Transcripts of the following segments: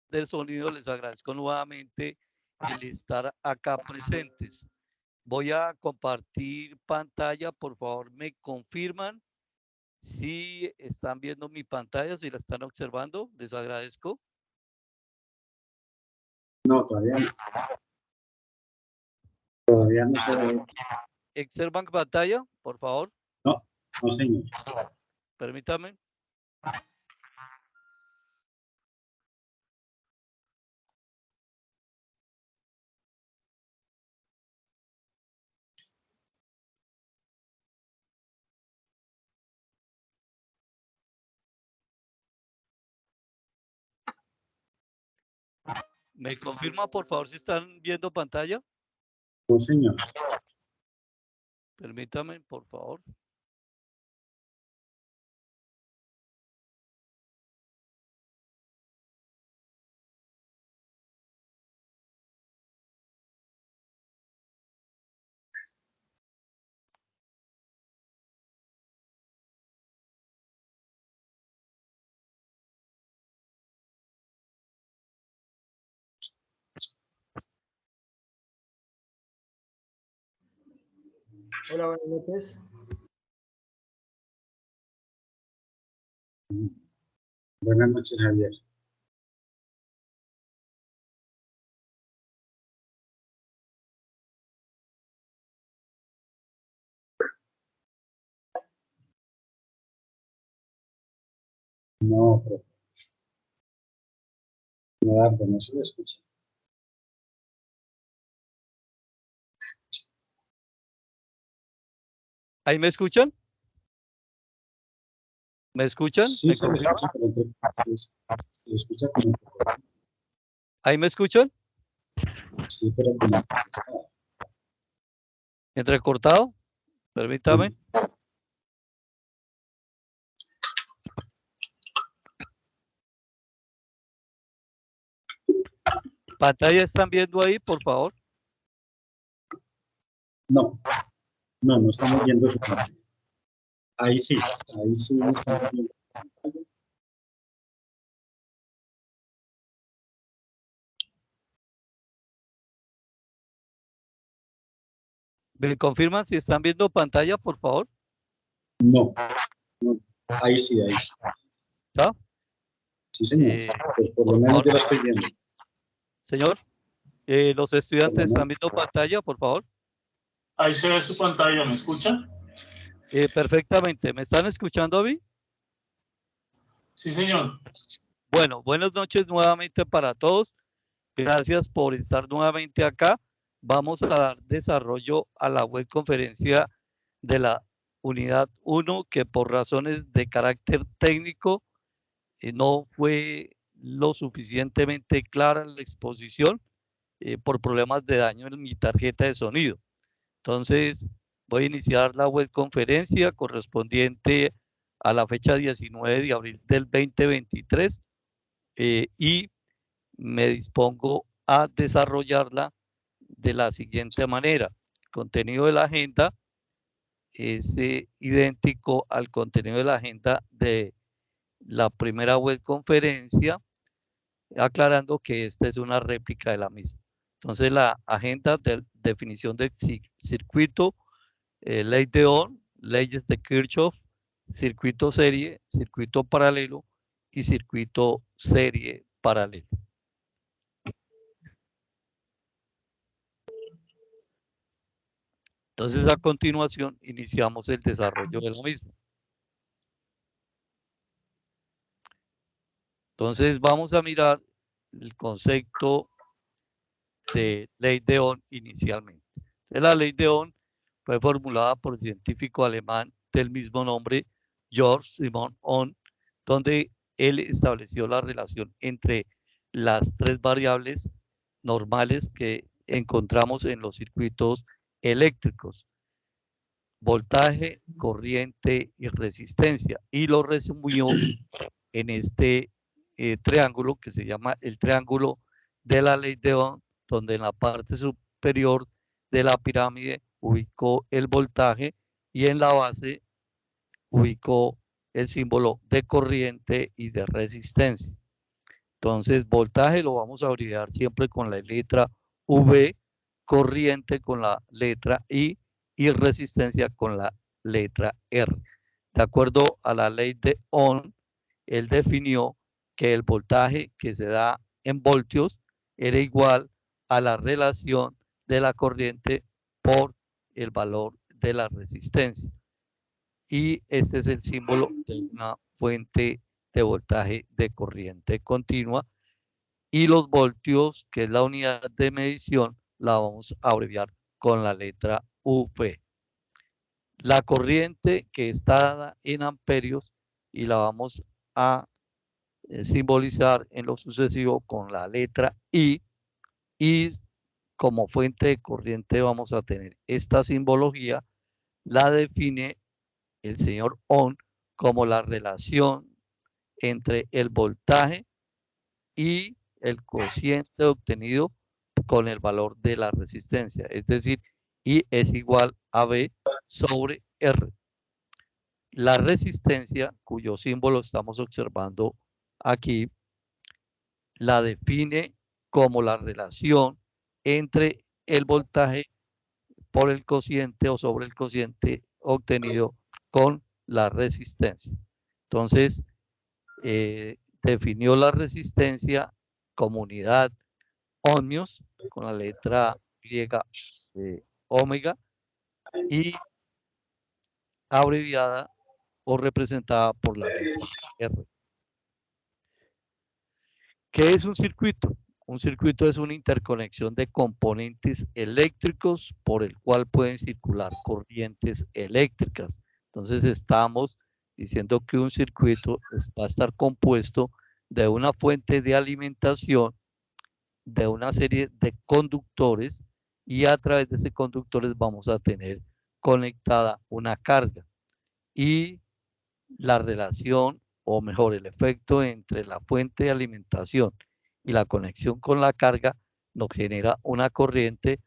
del sonido, les agradezco nuevamente el estar acá presentes. Voy a compartir pantalla, por favor, me confirman si están viendo mi pantalla, si la están observando, les agradezco. No, todavía no se ve. ¿Observan pantalla, por favor? No, no, señor. Permítame. ¿Me confirma, por favor, si están viendo pantalla? No, señor. Permítame, por favor. Hola, buenas noches. Buenas noches, Javier. No, pero no se le escucha. ¿Ahí me escuchan? ¿Me escuchan? Sí, ¿Me se le confirman? escucha, pero se le escucha como... ¿Ahí me escuchan? Sí, pero como... ¿Entrecortado? Permítame. ¿Pantalla están viendo ahí, por favor? No, no estamos viendo su pantalla. Ahí sí estamos viendo. ¿Me confirman si están viendo pantalla, por favor? No, ahí sí. ¿Está? Sí, señor. Pues por lo menos yo la estoy viendo. Señor, los estudiantes están viendo pantalla, por favor. Ahí se ve su pantalla, ¿me escucha? Perfectamente. ¿Me están escuchando a mí? Sí, señor. Bueno, buenas noches nuevamente para todos. Gracias por estar nuevamente acá. Vamos a dar desarrollo a la web conferencia de la unidad 1, que por razones de carácter técnico no fue lo suficientemente clara la exposición por problemas de daño en mi tarjeta de sonido. Entonces, voy a iniciar la web conferencia correspondiente a la fecha 19 de abril del 2023 y me dispongo a desarrollarla de la siguiente manera. El contenido de la agenda es idéntico al contenido de la agenda de la primera web conferencia, aclarando que esta es una réplica de la misma. Entonces, la agenda de definición de circuito, ley de Ohm, leyes de Kirchhoff, circuito serie, circuito paralelo y circuito serie paralelo. Entonces, a continuación, iniciamos el desarrollo de lo mismo. Entonces, vamos a mirar el concepto de ley de Ohm inicialmente. La ley de Ohm fue formulada por el científico alemán del mismo nombre, Georg Simon Ohm, donde él estableció la relación entre las tres variables normales que encontramos en los circuitos eléctricos: voltaje, corriente y resistencia, y lo resumió en este triángulo que se llama el triángulo de la ley de Ohm, donde en la parte superior de la pirámide ubicó el voltaje y en la base ubicó el símbolo de corriente y de resistencia. Entonces, voltaje lo vamos a abreviar siempre con la letra V, corriente con la letra I y resistencia con la letra R. De acuerdo a la ley de Ohm, él definió que el voltaje que se da en voltios era igual a la relación de la corriente por el valor de la resistencia. Y este es el símbolo de una fuente de voltaje de corriente continua. Y los voltios, que es la unidad de medición, la vamos a abreviar con la letra UV. La corriente que está dada en amperios y la vamos a simbolizar en lo sucesivo con la letra I, y como fuente de corriente vamos a tener esta simbología, la define el señor Ohm como la relación entre el voltaje y el cociente obtenido con el valor de la resistencia, es decir, I es igual a V sobre R. La resistencia, cuyo símbolo estamos observando aquí, la define como la relación entre el voltaje por el cociente o sobre el cociente obtenido con la resistencia. Entonces, definió la resistencia como unidad ohmios con la letra griega omega y abreviada o representada por la letra R. ¿Qué es un circuito? Un circuito es una interconexión de componentes eléctricos por el cual pueden circular corrientes eléctricas. Entonces estamos diciendo que un circuito va a estar compuesto de una fuente de alimentación, de una serie de conductores, y a través de esos conductores vamos a tener conectada una carga. Y la relación, o mejor, el efecto entre la fuente de alimentación y la conexión con la carga nos genera una corriente,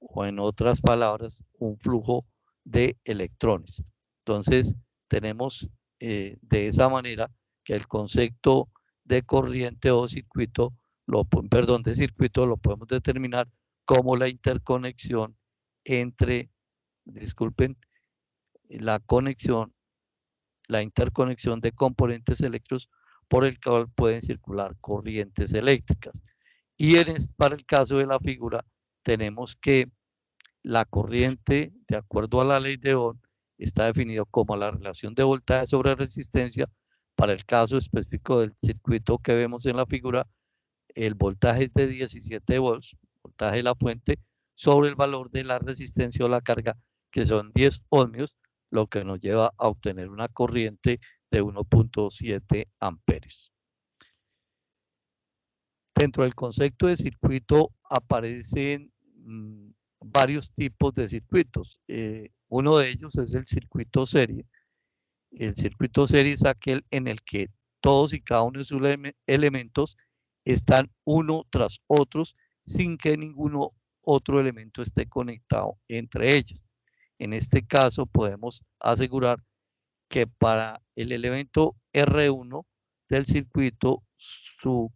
o en otras palabras, un flujo de electrones. Entonces, tenemos de esa manera que el concepto de corriente o circuito, de circuito lo podemos determinar como la interconexión entre, disculpen, la interconexión de componentes eléctricos por el cual pueden circular corrientes eléctricas. Y para el caso de la figura, tenemos que la corriente, de acuerdo a la ley de Ohm, está definido como la relación de voltaje sobre resistencia. Para el caso específico del circuito que vemos en la figura, el voltaje es de 17 volts, voltaje de la fuente, sobre el valor de la resistencia o la carga, que son 10 ohmios, lo que nos lleva a obtener una corriente de 1.7 amperios. Dentro del concepto de circuito aparecen varios tipos de circuitos. Uno de ellos es el circuito serie. El circuito serie es aquel en el que todos y cada uno de sus elementos están uno tras otros sin que ninguno otro elemento esté conectado entre ellos. En este caso podemos asegurar que para el elemento R1 del circuito, su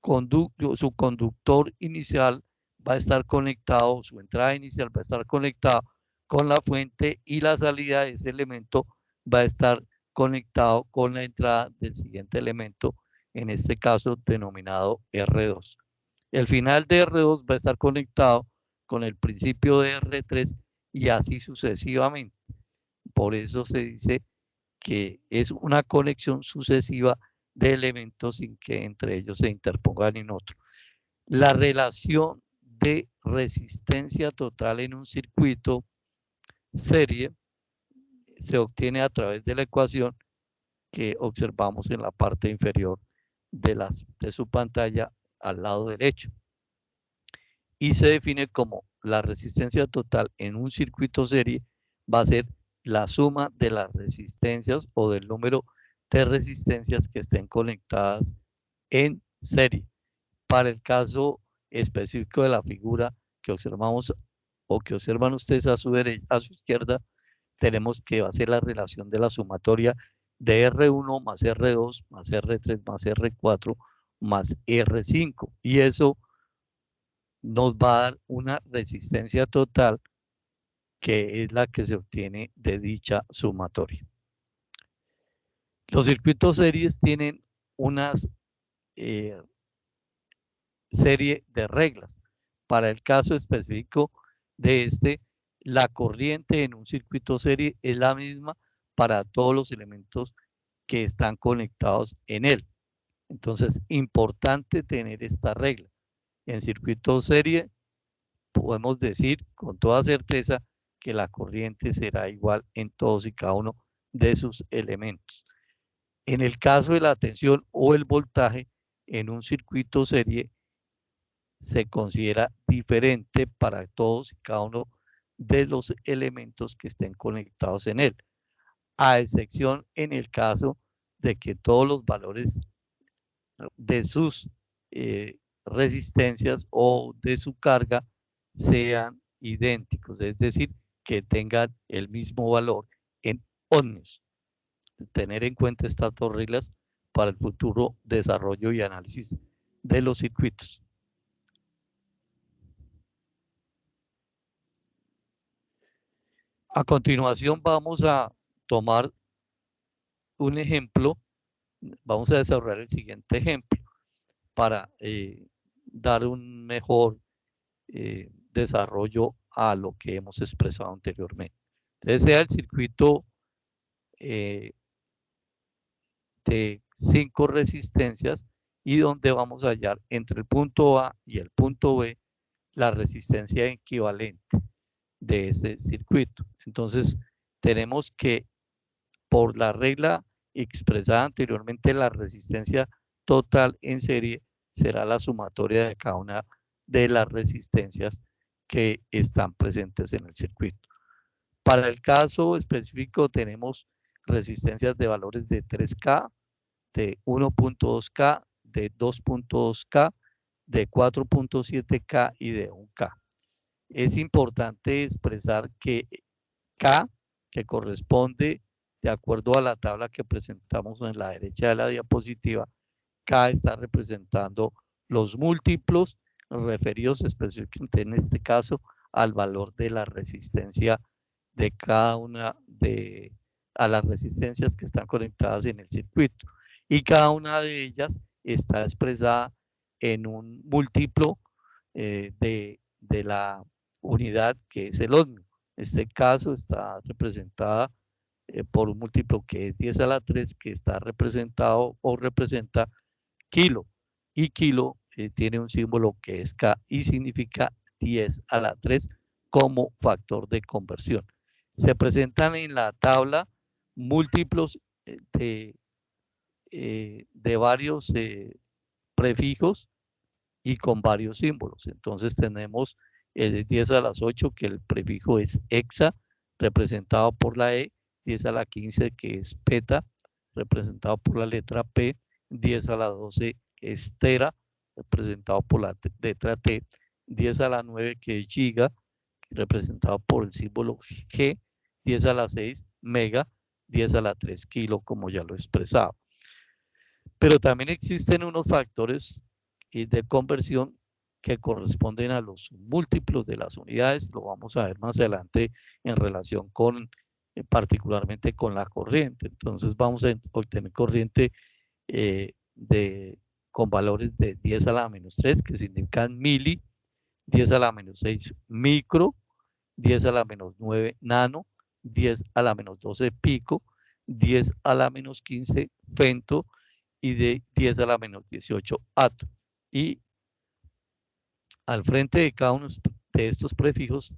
conductor inicial va a estar conectado, su entrada inicial va a estar conectada con la fuente, y la salida de ese elemento va a estar conectado con la entrada del siguiente elemento, en este caso denominado R2. El final de R2 va a estar conectado con el principio de R3 y así sucesivamente. Por eso se dice que es una conexión sucesiva de elementos sin que entre ellos se interpongan en otro. La relación de resistencia total en un circuito serie se obtiene a través de la ecuación que observamos en la parte inferior de su pantalla al lado derecho. Y se define como la resistencia total en un circuito serie va a ser la suma de las resistencias o del número de resistencias que estén conectadas en serie. Para el caso específico de la figura que observamos o que observan ustedes a su derecha, a su izquierda, tenemos que va a ser la relación de la sumatoria de R1 más R2 más R3 más R4 más R5. Y eso nos va a dar una resistencia total que es la que se obtiene de dicha sumatoria. Los circuitos series tienen unas serie de reglas. Para el caso específico de este, la corriente en un circuito serie es la misma para todos los elementos que están conectados en él. Entonces, importante tener esta regla. En circuito serie podemos decir con toda certeza que la corriente será igual en todos y cada uno de sus elementos. En el caso de la tensión o el voltaje en un circuito serie se considera diferente para todos y cada uno de los elementos que estén conectados en él, a excepción en el caso de que todos los valores de sus resistencias o de su carga sean idénticos, es decir, que tengan el mismo valor en ohmios. Tener en cuenta estas dos reglas para el futuro desarrollo y análisis de los circuitos. A continuación vamos a tomar un ejemplo, vamos a desarrollar el siguiente ejemplo para dar un mejor desarrollo a lo que hemos expresado anteriormente. Entonces sea el circuito de 5 resistencias y donde vamos a hallar entre el punto A y el punto B la resistencia equivalente de ese circuito. Entonces tenemos que por la regla expresada anteriormente, la resistencia total en serie será la sumatoria de cada una de las resistencias que están presentes en el circuito. Para el caso específico tenemos resistencias de valores de 3K, de 1.2K, de 2.2K, de 4.7K y de 1K. Es importante expresar que K, que corresponde de acuerdo a la tabla que presentamos en la derecha de la diapositiva, K está representando los múltiplos referidos específicamente en este caso al valor de la resistencia de cada una a las resistencias que están conectadas en el circuito. Y cada una de ellas está expresada en un múltiplo de la unidad que es el ohmio. En este caso está representada por un múltiplo que es 10 a la 3, que está representado o representa kilo. Y kilo tiene un símbolo que es K y significa 10 a la 3 como factor de conversión. Se presentan en la tabla múltiplos de varios prefijos y con varios símbolos. Entonces tenemos el 10 a las 8, que el prefijo es hexa, representado por la E, 10 a la 15, que es peta, representado por la letra P, 10 a la 12, que es tera, representado por la letra T, 10 a la 9, que es giga, representado por el símbolo G, 10 a la 6, mega, 10 a la 3, kilo, como ya lo he expresado. Pero también existen unos factores de conversión que corresponden a los múltiplos de las unidades, lo vamos a ver más adelante en relación con, particularmente con la corriente. Entonces vamos a obtener corriente con valores de 10 a la menos 3, que significan mili, 10 a la menos 6 micro, 10 a la menos 9 nano, 10 a la menos 12 pico, 10 a la menos 15 femto y de 10 a la menos 18 ato. Y al frente de cada uno de estos prefijos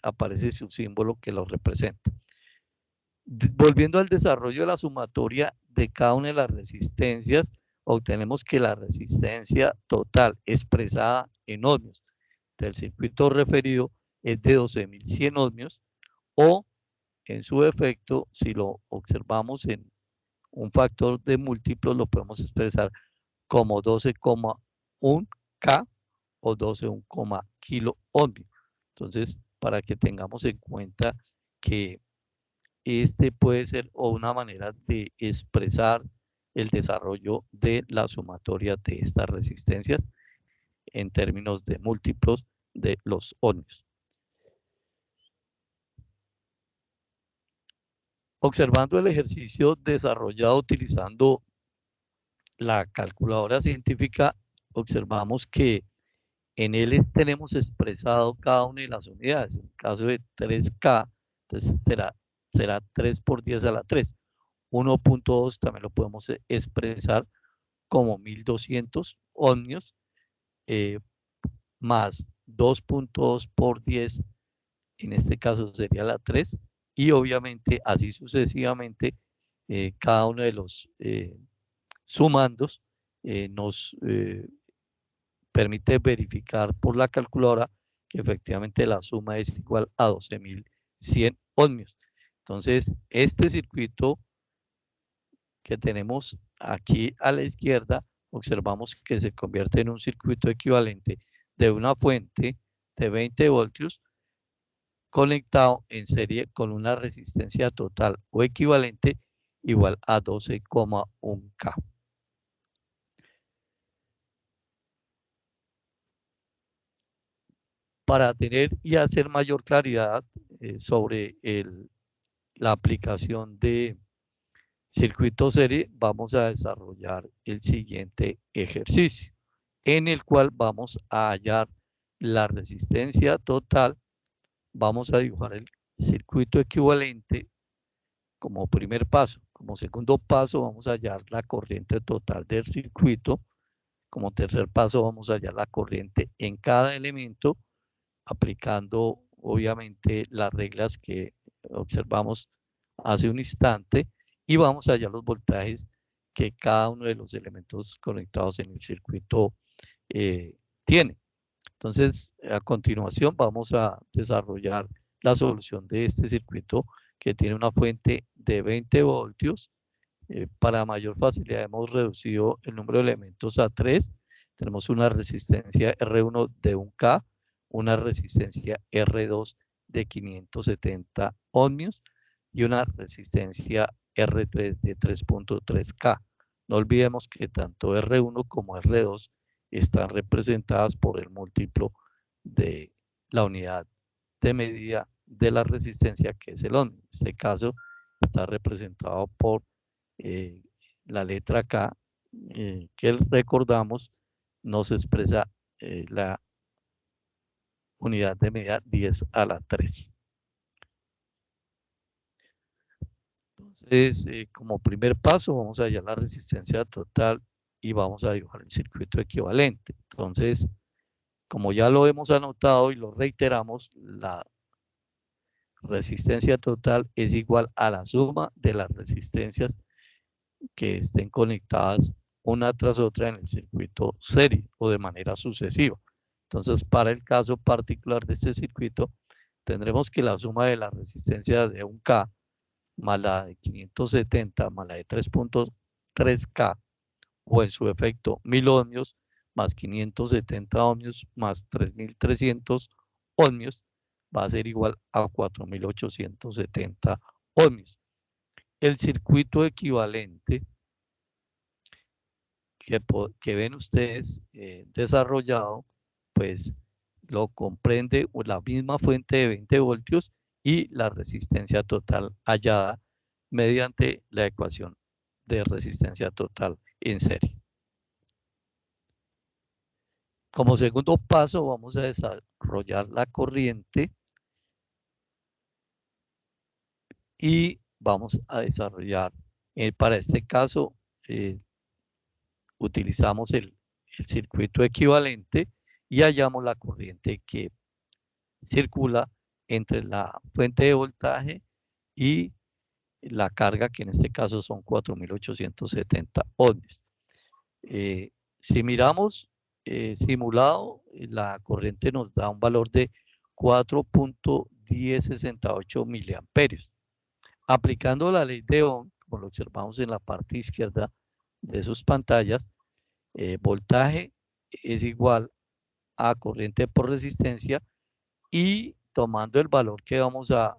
aparece su símbolo que los representa. Volviendo al desarrollo de la sumatoria de cada una de las resistencias, obtenemos que la resistencia total expresada en ohmios del circuito referido es de 12.100 ohmios, o en su efecto, si lo observamos en un factor de múltiplos, lo podemos expresar como 12,1 K o 12,1 kilo ohmio. Entonces, para que tengamos en cuenta que este puede ser o una manera de expresar el desarrollo de la sumatoria de estas resistencias en términos de múltiplos de los ohmios. Observando el ejercicio desarrollado utilizando la calculadora científica, observamos que en él tenemos expresado cada una de las unidades. En el caso de 3K, entonces será 3 por 10 a la 3. 1.2 también lo podemos expresar como 1200 ohmios más 2.2 por 10, en este caso sería la 3, y obviamente así sucesivamente cada uno de los sumandos nos permite verificar por la calculadora que efectivamente la suma es igual a 12.100 ohmios. Entonces, este circuito que tenemos aquí a la izquierda, observamos que se convierte en un circuito equivalente de una fuente de 20 voltios conectado en serie con una resistencia total o equivalente igual a 12,1K. Para tener y hacer mayor claridad sobre la aplicación de circuito serie, vamos a desarrollar el siguiente ejercicio, en el cual vamos a hallar la resistencia total. Vamos a dibujar el circuito equivalente como primer paso. Como segundo paso, vamos a hallar la corriente total del circuito. Como tercer paso, vamos a hallar la corriente en cada elemento, aplicando obviamente las reglas que observamos hace un instante, y vamos a hallar los voltajes que cada uno de los elementos conectados en el circuito tiene. Entonces, a continuación vamos a desarrollar la solución de este circuito que tiene una fuente de 20 voltios. Para mayor facilidad hemos reducido el número de elementos a 3. Tenemos una resistencia R1 de 1K, una resistencia R2 de 570 ohmios y una resistencia R3 de 3.3K. No olvidemos que tanto R1 como R2 están representadas por el múltiplo de la unidad de medida de la resistencia, que es el ohmio. En este caso está representado por la letra K, que recordamos nos expresa la unidad de medida 10 a la 3. Entonces, como primer paso, vamos a hallar la resistencia total y vamos a dibujar el circuito equivalente. Entonces, como ya lo hemos anotado y lo reiteramos, la resistencia total es igual a la suma de las resistencias que estén conectadas una tras otra en el circuito serie o de manera sucesiva. Entonces, para el caso particular de este circuito, tendremos que la suma de la resistencia de 1K más la de 570 más la de 3.3K, o en su efecto 1000 ohmios más 570 ohmios más 3300 ohmios, va a ser igual a 4870 ohmios. El circuito equivalente que ven ustedes desarrollado, pues lo comprende la misma fuente de 20 voltios y la resistencia total hallada mediante la ecuación de resistencia total en serie. Como segundo paso, vamos a desarrollar la corriente y vamos a desarrollar, para este caso, utilizamos el circuito equivalente y hallamos la corriente que circula entre la fuente de voltaje y la carga, que en este caso son 4870 ohmios. Si miramos simulado, la corriente nos da un valor de 4.1068 miliamperios. Aplicando la ley de Ohm, como lo observamos en la parte izquierda de sus pantallas, voltaje es igual a corriente por resistencia, y tomando el valor que vamos a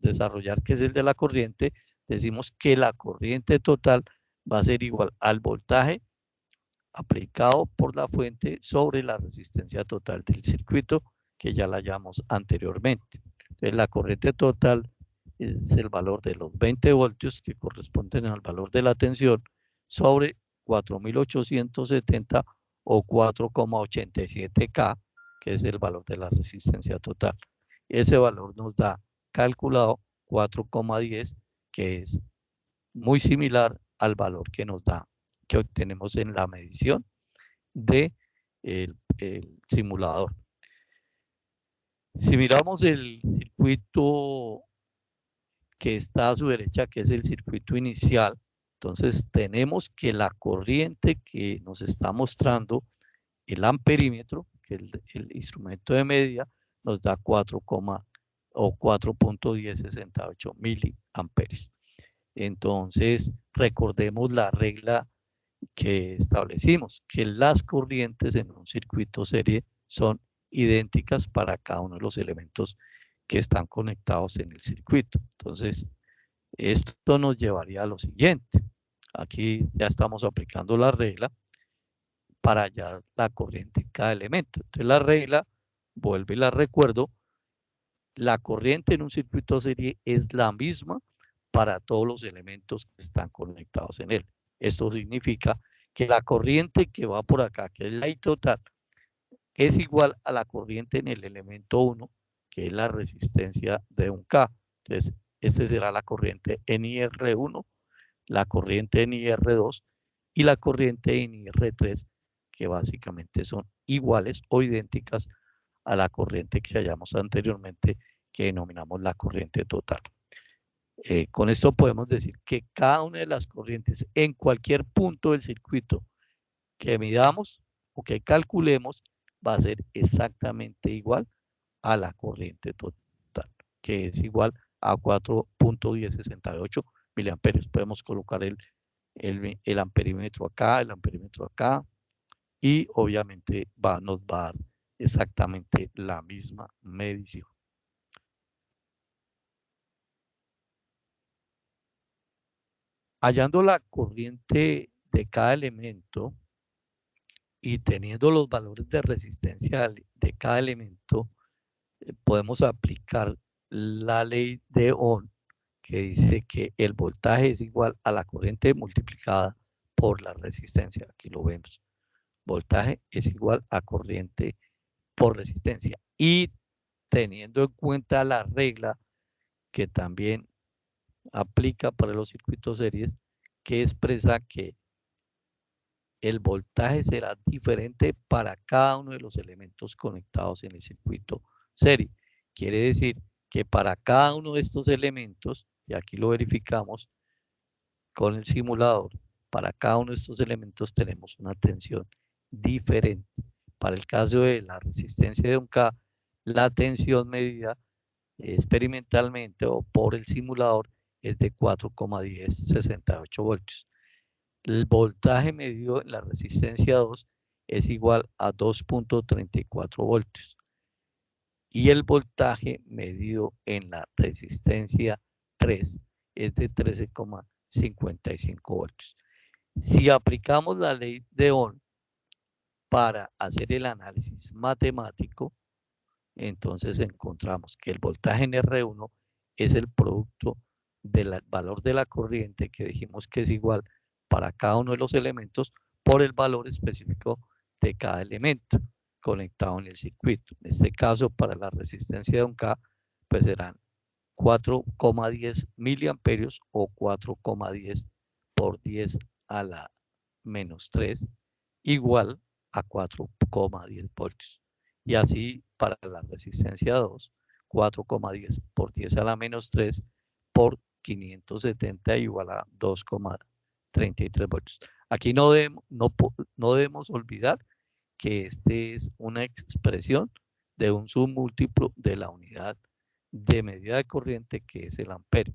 desarrollar, que es el de la corriente, decimos que la corriente total va a ser igual al voltaje aplicado por la fuente sobre la resistencia total del circuito, que ya la llamamos anteriormente. Entonces, la corriente total es el valor de los 20 voltios que corresponden al valor de la tensión sobre 4.870 o 4,87 K, que es el valor de la resistencia total. Ese valor nos da calculado 4,10, que es muy similar al valor que nos da, que obtenemos en la medición de el simulador. Si miramos el circuito que está a su derecha, que es el circuito inicial, entonces tenemos que la corriente que nos está mostrando el amperímetro, que es el instrumento de medida, nos da 4,1068 miliamperios. Entonces, recordemos la regla que establecimos, que las corrientes en un circuito serie son idénticas para cada uno de los elementos que están conectados en el circuito. Entonces, esto nos llevaría a lo siguiente. Aquí ya estamos aplicando la regla para hallar la corriente en cada elemento. Entonces, la regla, vuelvo y la recuerdo, la corriente en un circuito serie es la misma para todos los elementos que están conectados en él. Esto significa que la corriente que va por acá, que es la I total, es igual a la corriente en el elemento 1, que es la resistencia de un K. Entonces, esta será la corriente en IR1, la corriente en IR2 y la corriente en IR3, que básicamente son iguales o idénticas a la corriente que hallamos anteriormente, que denominamos la corriente total. Con esto podemos decir que cada una de las corrientes en cualquier punto del circuito que midamos o que calculemos va a ser exactamente igual a la corriente total, que es igual a 4,1068 miliamperios. Podemos colocar el amperímetro acá, y obviamente nos va a dar exactamente la misma medición. Hallando la corriente de cada elemento y teniendo los valores de resistencia de cada elemento, podemos aplicar la ley de Ohm, que dice que el voltaje es igual a la corriente multiplicada por la resistencia. Aquí lo vemos. Voltaje es igual a corriente por resistencia. Y teniendo en cuenta la regla que también aplica para los circuitos series, que expresa que el voltaje será diferente para cada uno de los elementos conectados en el circuito serie. Quiere decir que para cada uno de estos elementos, y aquí lo verificamos con el simulador, para cada uno de estos elementos tenemos una tensión diferente. Para el caso de la resistencia de un K, la tensión medida experimentalmente o por el simulador es de 4,1068 voltios. El voltaje medido en la resistencia 2 es igual a 2,34 voltios. Y el voltaje medido en la resistencia 3 es de 13,55 voltios. Si aplicamos la ley de Ohm para hacer el análisis matemático, entonces encontramos que el voltaje en R1 es el producto del valor de la corriente, que dijimos que es igual para cada uno de los elementos por el valor específico de cada elemento conectado en el circuito. En este caso, para la resistencia de un K, pues serán 4,10 miliamperios o 4,10 por 10 a la menos 3 igual a 4,10 voltios. Y así para la resistencia 2, 4,10 por 10 a la menos 3 por 570 igual a 2,33 voltios. Aquí no debemos olvidar que este es una expresión de un submúltiplo de la unidad de medida de corriente, que es el amperio.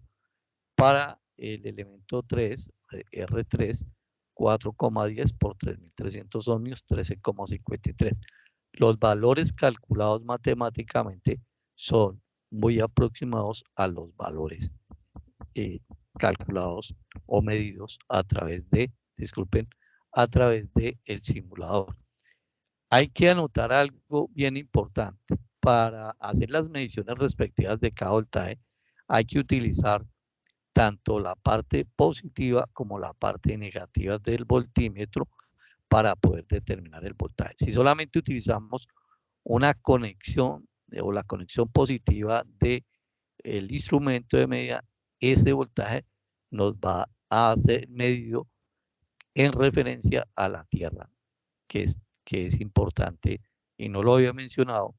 Para el elemento 3, R3, 4,10 por 3.300 ohmios, 13,53. Los valores calculados matemáticamente son muy aproximados a los valores calculados o medidos a través de, disculpen, a través del simulador. Hay que anotar algo bien importante. Para hacer las mediciones respectivas de cada voltaje, hay que utilizar tanto la parte positiva como la parte negativa del voltímetro para poder determinar el voltaje. Si solamente utilizamos una conexión o la conexión positiva del instrumento de medida, ese voltaje nos va a ser medido en referencia a la Tierra, que es importante y no lo había mencionado.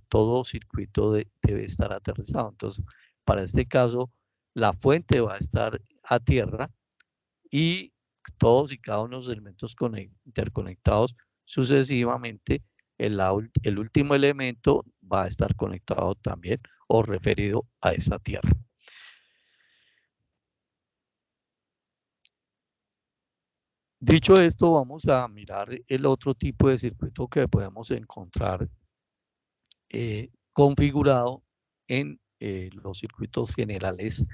Todo circuito debe estar aterrizado. Entonces, para este caso, la fuente va a estar a tierra y todos y cada uno de los elementos interconectados sucesivamente, el último elemento va a estar conectado también o referido a esa tierra. Dicho esto, vamos a mirar el otro tipo de circuito que podemos encontrar configurado en los circuitos generales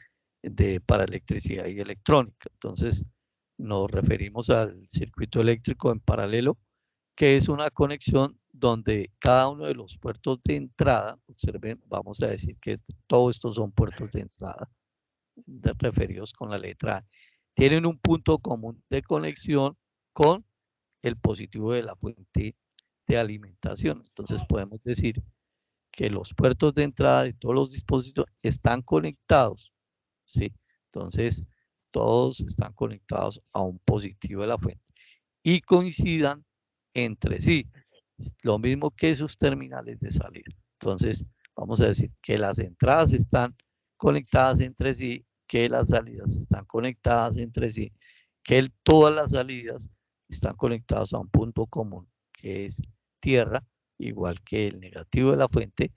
para electricidad y electrónica. Entonces, nos referimos al circuito eléctrico en paralelo, que es una conexión donde cada uno de los puertos de entrada, observen, vamos a decir que todos estos son puertos de entrada, referidos con la letra A, tienen un punto común de conexión con el positivo de la fuente de alimentación. Entonces podemos decir que los puertos de entrada de todos los dispositivos están conectados, ¿sí? Entonces, todos están conectados a un positivo de la fuente y coincidan entre sí, lo mismo que sus terminales de salida. Entonces, vamos a decir que las entradas están conectadas entre sí, que las salidas están conectadas entre sí, que todas las salidas están conectadas a un punto común, que es tierra, igual que el negativo de la fuente,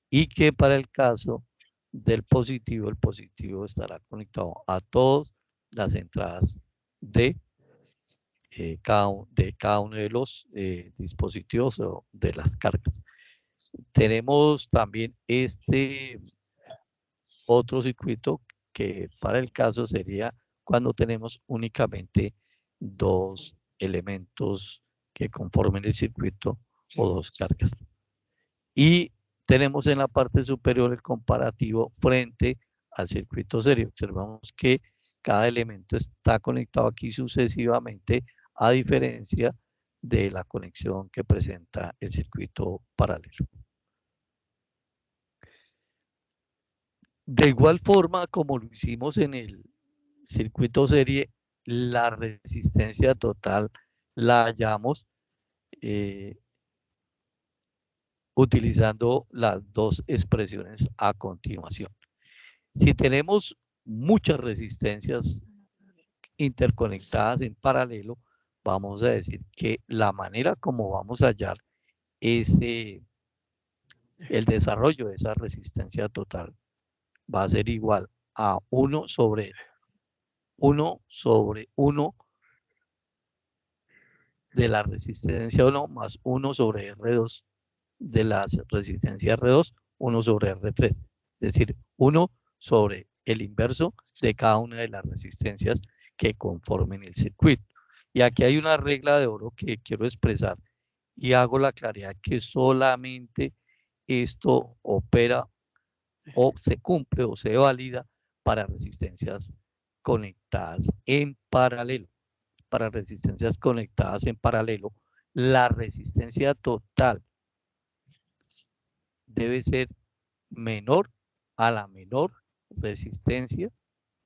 y que para el caso del positivo, el positivo estará conectado a todas las entradas de cada uno de los dispositivos o de las cargas. Tenemos también este otro circuito que para el caso sería cuando tenemos únicamente dos elementos que conformen el circuito o dos cargas. Y tenemos en la parte superior el comparativo frente al circuito serie. Observamos que cada elemento está conectado aquí sucesivamente, a diferencia de la conexión que presenta el circuito paralelo. De igual forma, como lo hicimos en el circuito serie, la resistencia total la hallamos utilizando las dos expresiones a continuación. Si tenemos muchas resistencias interconectadas en paralelo, vamos a decir que la manera como vamos a hallar el desarrollo de esa resistencia total va a ser igual a 1 sobre 1 de la resistencia 1 más 1 sobre R2 de la resistencia R2, 1 sobre R3. Es decir, 1 sobre el inverso de cada una de las resistencias que conformen el circuito. Y aquí hay una regla de oro que quiero expresar y hago la claridad que solamente esto opera o se cumple o se valida para resistencias conectadas en paralelo. Para resistencias conectadas en paralelo, la resistencia total debe ser menor a la menor resistencia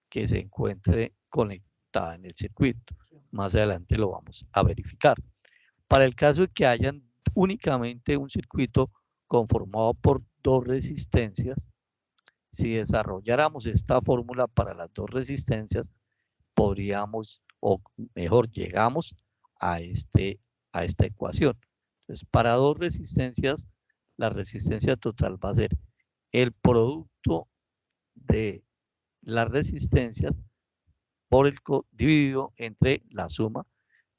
que se encuentre conectada en el circuito. Más adelante lo vamos a verificar. Para el caso de que hayan únicamente un circuito conformado por dos resistencias, si desarrolláramos esta fórmula para las dos resistencias, podríamos, o mejor, llegamos a esta ecuación. Entonces, para dos resistencias, la resistencia total va a ser el producto de las resistencias dividido entre la suma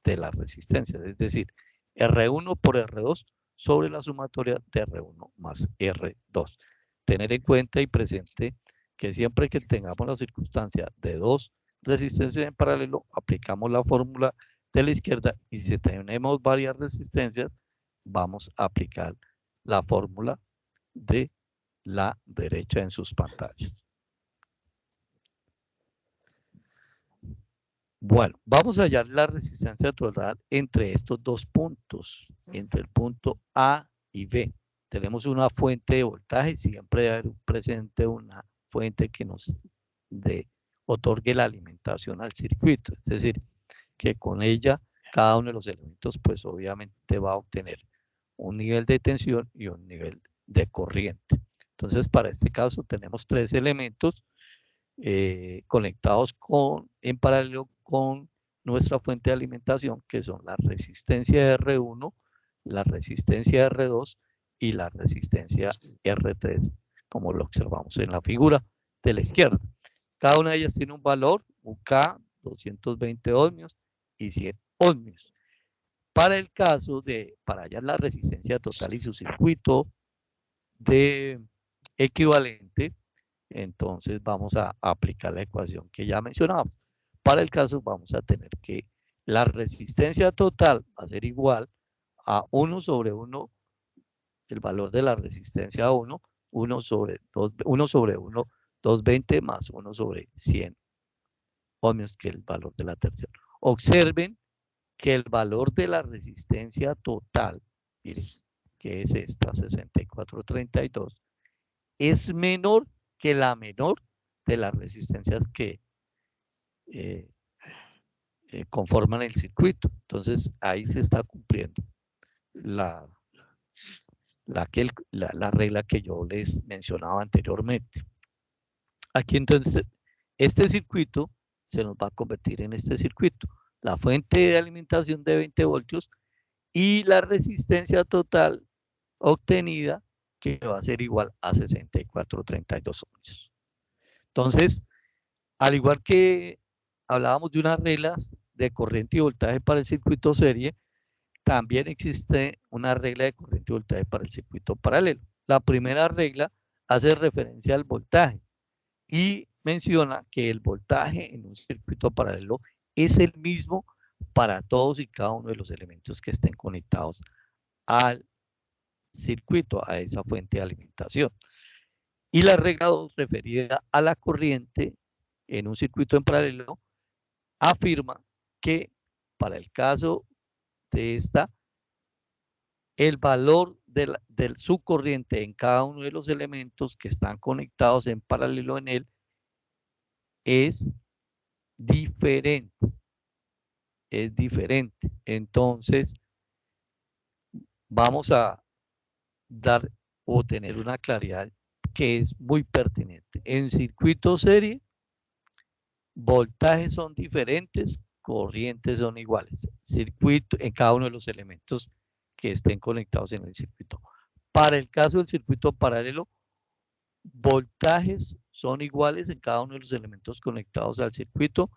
de las resistencias, es decir, R1 por R2 sobre la sumatoria de R1 más R2. tener en cuenta y presente que siempre que tengamos la circunstancia de dos resistencias en paralelo, aplicamos la fórmula de la izquierda, y si tenemos varias resistencias, vamos a aplicar la fórmula de la derecha en sus pantallas. Bueno, vamos a hallar la resistencia total entre estos dos puntos, entre el punto A y B. Tenemos una fuente de voltaje, siempre debe haber presente una fuente que nos otorgue la alimentación al circuito, es decir, que con ella cada uno de los elementos pues obviamente va a obtener un nivel de tensión y un nivel de corriente. Entonces para este caso tenemos tres elementos conectados en paralelo con nuestra fuente de alimentación, que son la resistencia R1, la resistencia R2 y la resistencia R3, como lo observamos en la figura de la izquierda. Cada una de ellas tiene un valor, UK, 220 ohmios y 100 ohmios. Para el caso para hallar la resistencia total y su circuito de equivalente, entonces vamos a aplicar la ecuación que ya mencionamos. Para el caso vamos a tener que la resistencia total va a ser igual a 1 sobre 1, el valor de la resistencia 1 sobre 1, 220 más 1 sobre 100 ohmios, que es el valor de la tensión. Observen que el valor de la resistencia total, miren, que es esta, 6432, es menor que la menor de las resistencias que conforman el circuito. Entonces ahí se está cumpliendo la regla que yo les mencionaba anteriormente. Aquí entonces este circuito se nos va a convertir en este circuito. La fuente de alimentación de 20 voltios y la resistencia total obtenida, que va a ser igual a 6432 ohmios. Entonces, al igual que hablábamos de unas reglas de corriente y voltaje para el circuito serie, también existe una regla de corriente y voltaje para el circuito paralelo. La primera regla hace referencia al voltaje y menciona que el voltaje en un circuito paralelo es el mismo para todos y cada uno de los elementos que estén conectados al circuito, a esa fuente de alimentación. Y la regla 2, referida a la corriente en un circuito en paralelo, afirma que para el caso de esta, el valor de su corriente en cada uno de los elementos que están conectados en paralelo en él es diferente. Es diferente. Entonces, vamos a dar o tener una claridad que es muy pertinente. En circuito serie, voltajes son diferentes, corrientes son iguales. Circuito en cada uno de los elementos que estén conectados en el circuito. Para el caso del circuito paralelo, voltajes son iguales en cada uno de los elementos conectados al circuito.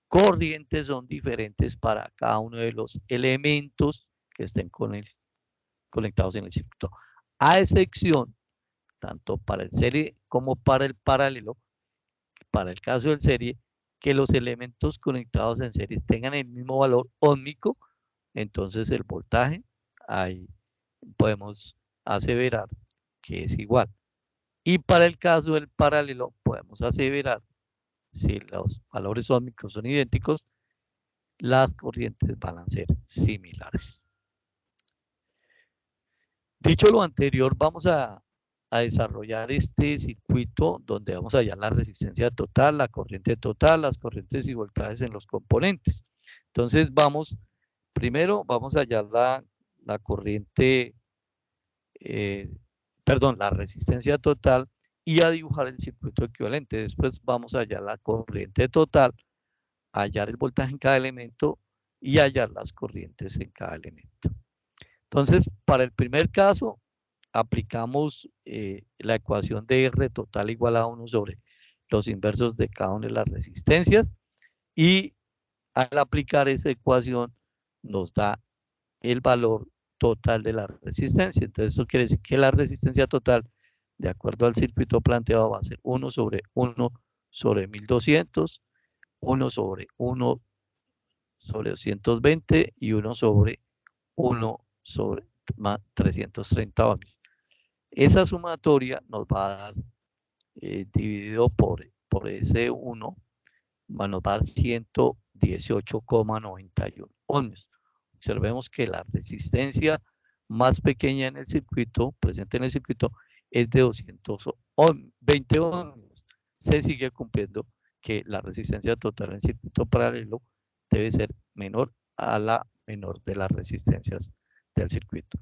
Corrientes son diferentes para cada uno de los elementos que estén conectados en el circuito. A excepción, tanto para el serie como para el paralelo, para el caso del serie, que los elementos conectados en serie tengan el mismo valor óhmico, entonces el voltaje, ahí podemos aseverar que es igual. Y para el caso del paralelo, podemos aseverar, si los valores óhmicos son idénticos, las corrientes van a ser similares. Dicho lo anterior, vamos a desarrollar este circuito donde vamos a hallar la resistencia total, la corriente total, las corrientes y voltajes en los componentes. Entonces primero vamos a hallar la corriente, la resistencia total y a dibujar el circuito equivalente. Después vamos a hallar la corriente total, hallar el voltaje en cada elemento y hallar las corrientes en cada elemento. Entonces, para el primer caso, aplicamos la ecuación de R total igual a 1 sobre los inversos de cada una de las resistencias, y al aplicar esa ecuación nos da el valor total de la resistencia. Entonces, eso quiere decir que la resistencia total de acuerdo al circuito planteado, va a ser 1 sobre 1 sobre 1200, 1 sobre 1 sobre 220 y 1 sobre 1 sobre 330 ohmios. Esa sumatoria nos va a dar, dividido por ese 1, nos va a dar 118,91 ohmios. Observemos que la resistencia más pequeña en el circuito, presente en el circuito, es de 220 ohmios. Se sigue cumpliendo que la resistencia total en circuito paralelo debe ser menor a la menor de las resistencias del circuito.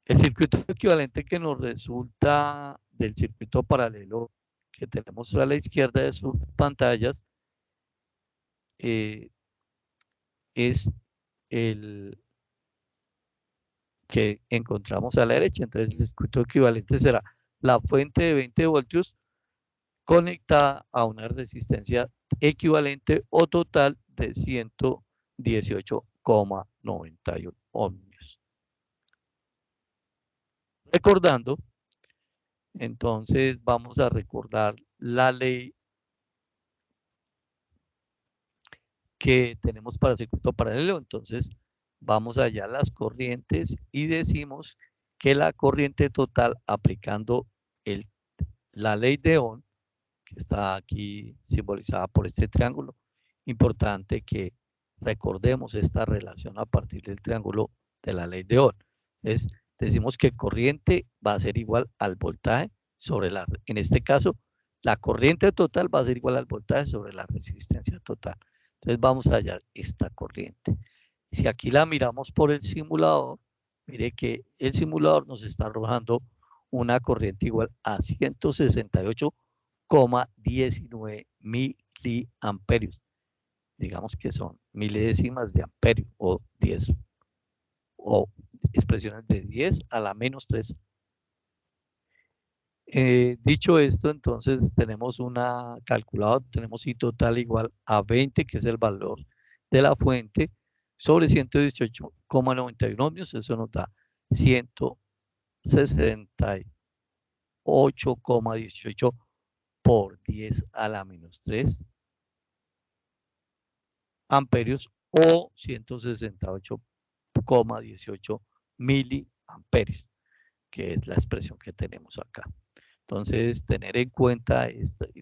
El circuito equivalente que nos resulta del circuito paralelo que tenemos a la izquierda de sus pantallas es el que encontramos a la derecha. Entonces el circuito equivalente será la fuente de 20 voltios conectada a una resistencia equivalente o total de 118,91 ohmios. Recordando, entonces vamos a recordar la ley que tenemos para circuito paralelo. Entonces vamos allá a las corrientes y decimos que la corriente total aplicando la ley de Ohm, que está aquí simbolizada por este triángulo, importante que recordemos esta relación a partir del triángulo de la ley de Ohm. Entonces decimos que corriente va a ser igual al voltaje sobre en este caso, la corriente total va a ser igual al voltaje sobre la resistencia total. Entonces vamos a hallar esta corriente. Si aquí la miramos por el simulador, mire que el simulador nos está arrojando una corriente igual a 168,19 miliamperios. Digamos que son milésimas de amperio o 10 o expresiones de 10 a la menos 3. Dicho esto, entonces tenemos una calculada, tenemos I total igual a 20, que es el valor de la fuente, sobre 118,91 ohmios, eso nos da 168,18 por 10 a la menos 3 amperios o 168,18 miliamperios, que es la expresión que tenemos acá. Entonces, tener en cuenta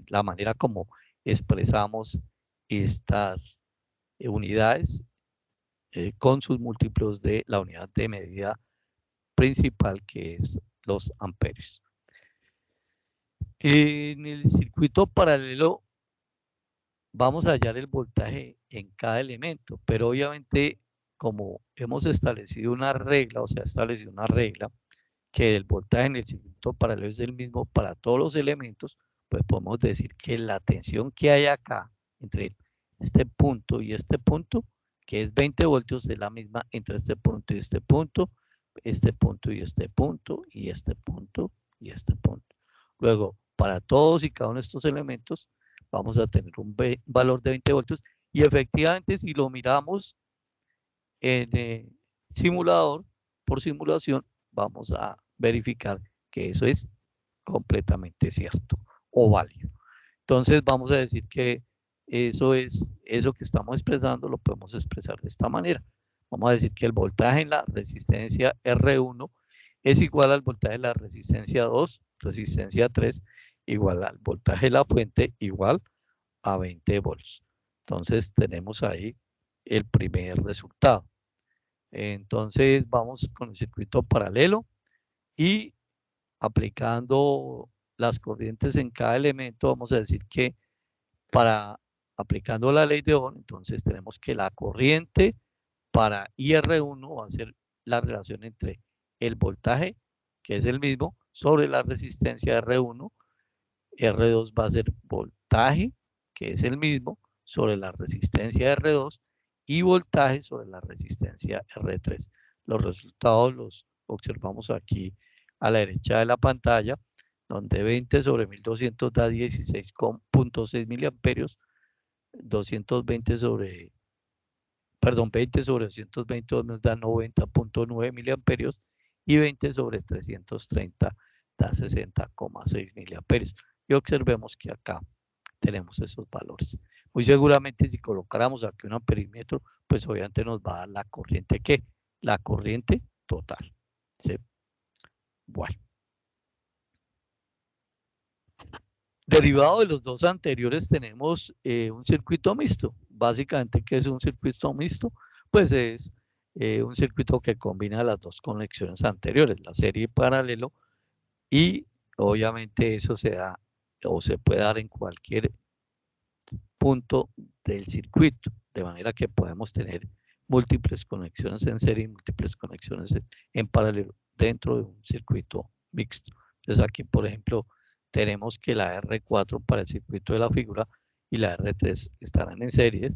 la manera como expresamos estas unidades con sus múltiplos de la unidad de medida principal, que es los amperios. En el circuito paralelo vamos a hallar el voltaje en cada elemento, pero obviamente como hemos establecido una regla, o sea, establecido una regla que el voltaje en el circuito paralelo es el mismo para todos los elementos, pues podemos decir que la tensión que hay acá entre este punto y este punto, que es 20 voltios, es la misma entre este punto y este punto, este punto y este punto, y este punto y este punto. Luego, para todos y cada uno de estos elementos, vamos a tener un valor de 20 voltios, y efectivamente si lo miramos en el simulador, por simulación, vamos a verificar que eso es completamente cierto o válido. Entonces vamos a decir que eso que estamos expresando, lo podemos expresar de esta manera. Vamos a decir que el voltaje en la resistencia R1 es igual al voltaje de la resistencia 2, resistencia 3, igual al voltaje de la fuente, igual a 20 volts. Entonces tenemos ahí el primer resultado. Entonces vamos con el circuito paralelo y aplicando las corrientes en cada elemento, vamos a decir que aplicando la ley de Ohm, entonces tenemos que la corriente para IR1 va a ser la relación entre el voltaje, que es el mismo, sobre la resistencia R1, R2 va a ser voltaje, que es el mismo, sobre la resistencia R2, y voltaje sobre la resistencia R3. Los resultados los observamos aquí a la derecha de la pantalla, donde 20 sobre 1200 da 16,6 miliamperios, 20 sobre 220 nos da 90,9 miliamperios, y 20 sobre 330 da 60,6 miliamperios. Y observemos que acá tenemos esos valores. Muy seguramente si colocáramos aquí un amperímetro, pues obviamente nos va a dar la corriente, ¿qué? La corriente total. ¿Sí? Bueno. Derivado de los dos anteriores tenemos un circuito mixto. Básicamente, ¿qué es un circuito mixto? Pues es un circuito que combina las dos conexiones anteriores, la serie paralelo, y obviamente eso se da o se puede dar en cualquier punto del circuito, de manera que podemos tener múltiples conexiones en serie y múltiples conexiones en paralelo dentro de un circuito mixto. Entonces aquí, por ejemplo, tenemos que la R4 para el circuito de la figura y la R3 estarán en series,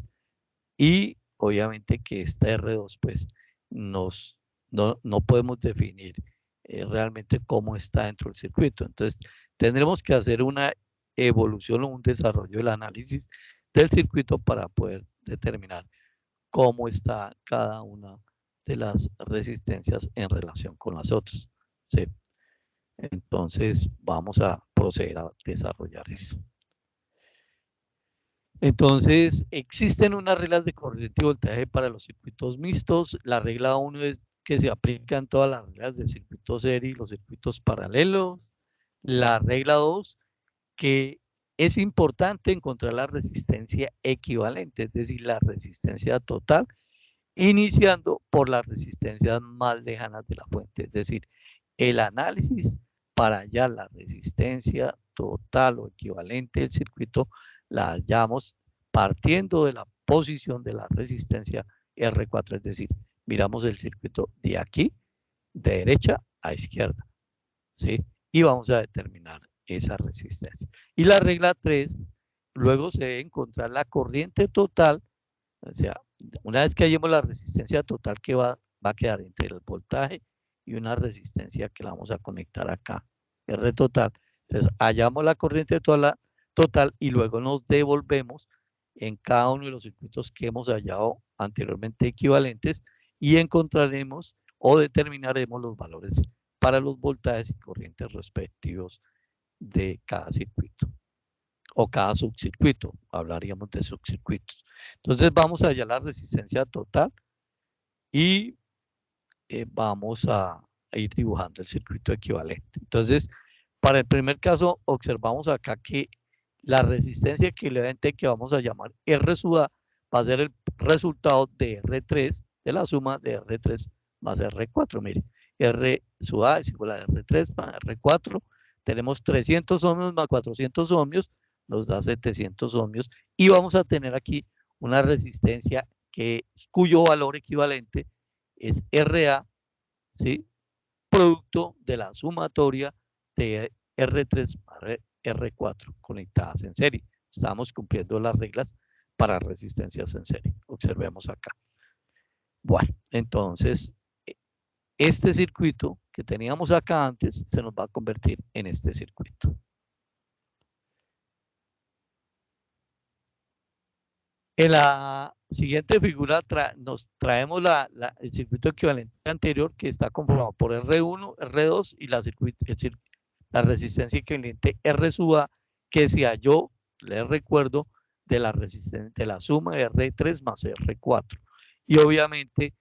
y obviamente que esta R2 pues no podemos definir realmente cómo está dentro del circuito. Entonces tendremos que hacer una evolución o un desarrollo del análisis del circuito para poder determinar cómo está cada una de las resistencias en relación con las otras. ¿Sí? Entonces vamos a proceder a desarrollar eso. Entonces existen unas reglas de corriente y voltaje para los circuitos mixtos. La regla 1 es que se aplican todas las reglas del circuito serie y los circuitos paralelos. La regla 2, que es importante encontrar la resistencia equivalente, es decir, la resistencia total, iniciando por las resistencias más lejanas de la fuente, es decir, el análisis para hallar la resistencia total o equivalente del circuito la hallamos partiendo de la posición de la resistencia R4, es decir, miramos el circuito de aquí, de derecha a izquierda, ¿sí? Y vamos a determinar esa resistencia. Y la regla 3, luego se debe encontrar la corriente total, o sea, una vez que hallemos la resistencia total que va a quedar entre el voltaje y una resistencia que la vamos a conectar acá, R total. Entonces, hallamos la corriente total y luego nos devolvemos en cada uno de los circuitos que hemos hallado anteriormente equivalentes y encontraremos o determinaremos los valores para los voltajes y corrientes respectivos de cada circuito o cada subcircuito. Hablaríamos de subcircuitos. Entonces vamos a hallar la resistencia total y vamos a ir dibujando el circuito equivalente. Entonces, para el primer caso, observamos acá que la resistencia equivalente que vamos a llamar R sub A va a ser el resultado de R3, de la suma de R3 más R4. Mire, R sub A es igual a R3 más R4. Tenemos 300 ohmios más 400 ohmios, nos da 700 ohmios. Y vamos a tener aquí una resistencia cuyo valor equivalente es RA, ¿sí? Producto de la sumatoria de R3 más R4 conectadas en serie. Estamos cumpliendo las reglas para resistencias en serie. Observemos acá. Bueno, entonces, este circuito que teníamos acá antes se nos va a convertir en este circuito. En la siguiente figura nos traemos el circuito equivalente anterior, que está conformado por R1, R2 y la resistencia equivalente R sub A, que se halló, les recuerdo, de la resistencia de la suma de R3 más R4. Y obviamente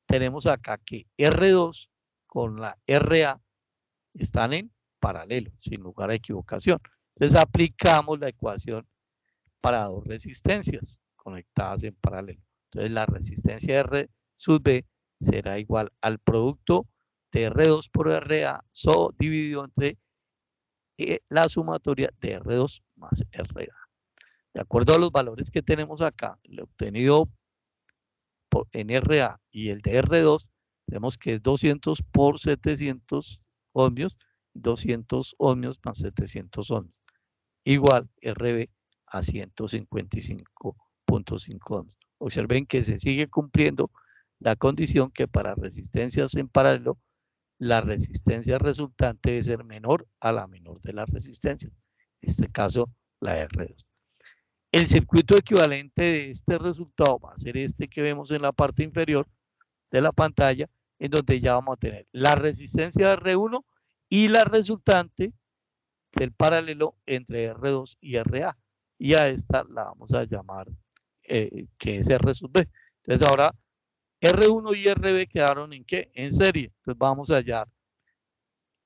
tenemos acá que R2 con la RA están en paralelo, sin lugar a equivocación. Entonces aplicamos la ecuación para dos resistencias conectadas en paralelo. Entonces la resistencia R sub B será igual al producto de R2 por RA dividido entre la sumatoria de R2 más RA. De acuerdo a los valores que tenemos acá, el obtenido en RA y el de R2, tenemos que es 200 por 700 ohmios, 200 ohmios más 700 ohmios, igual RB a 155.5 ohmios. Observen que se sigue cumpliendo la condición que para resistencias en paralelo, la resistencia resultante debe ser menor a la menor de las resistencias, en este caso la R2. El circuito equivalente de este resultado va a ser este que vemos en la parte inferior de la pantalla, en donde ya vamos a tener la resistencia R1 y la resultante del paralelo entre R2 y RA. Y a esta la vamos a llamar que es R sub B. Entonces ahora R1 y RB quedaron ¿en qué? En serie. Entonces vamos a hallar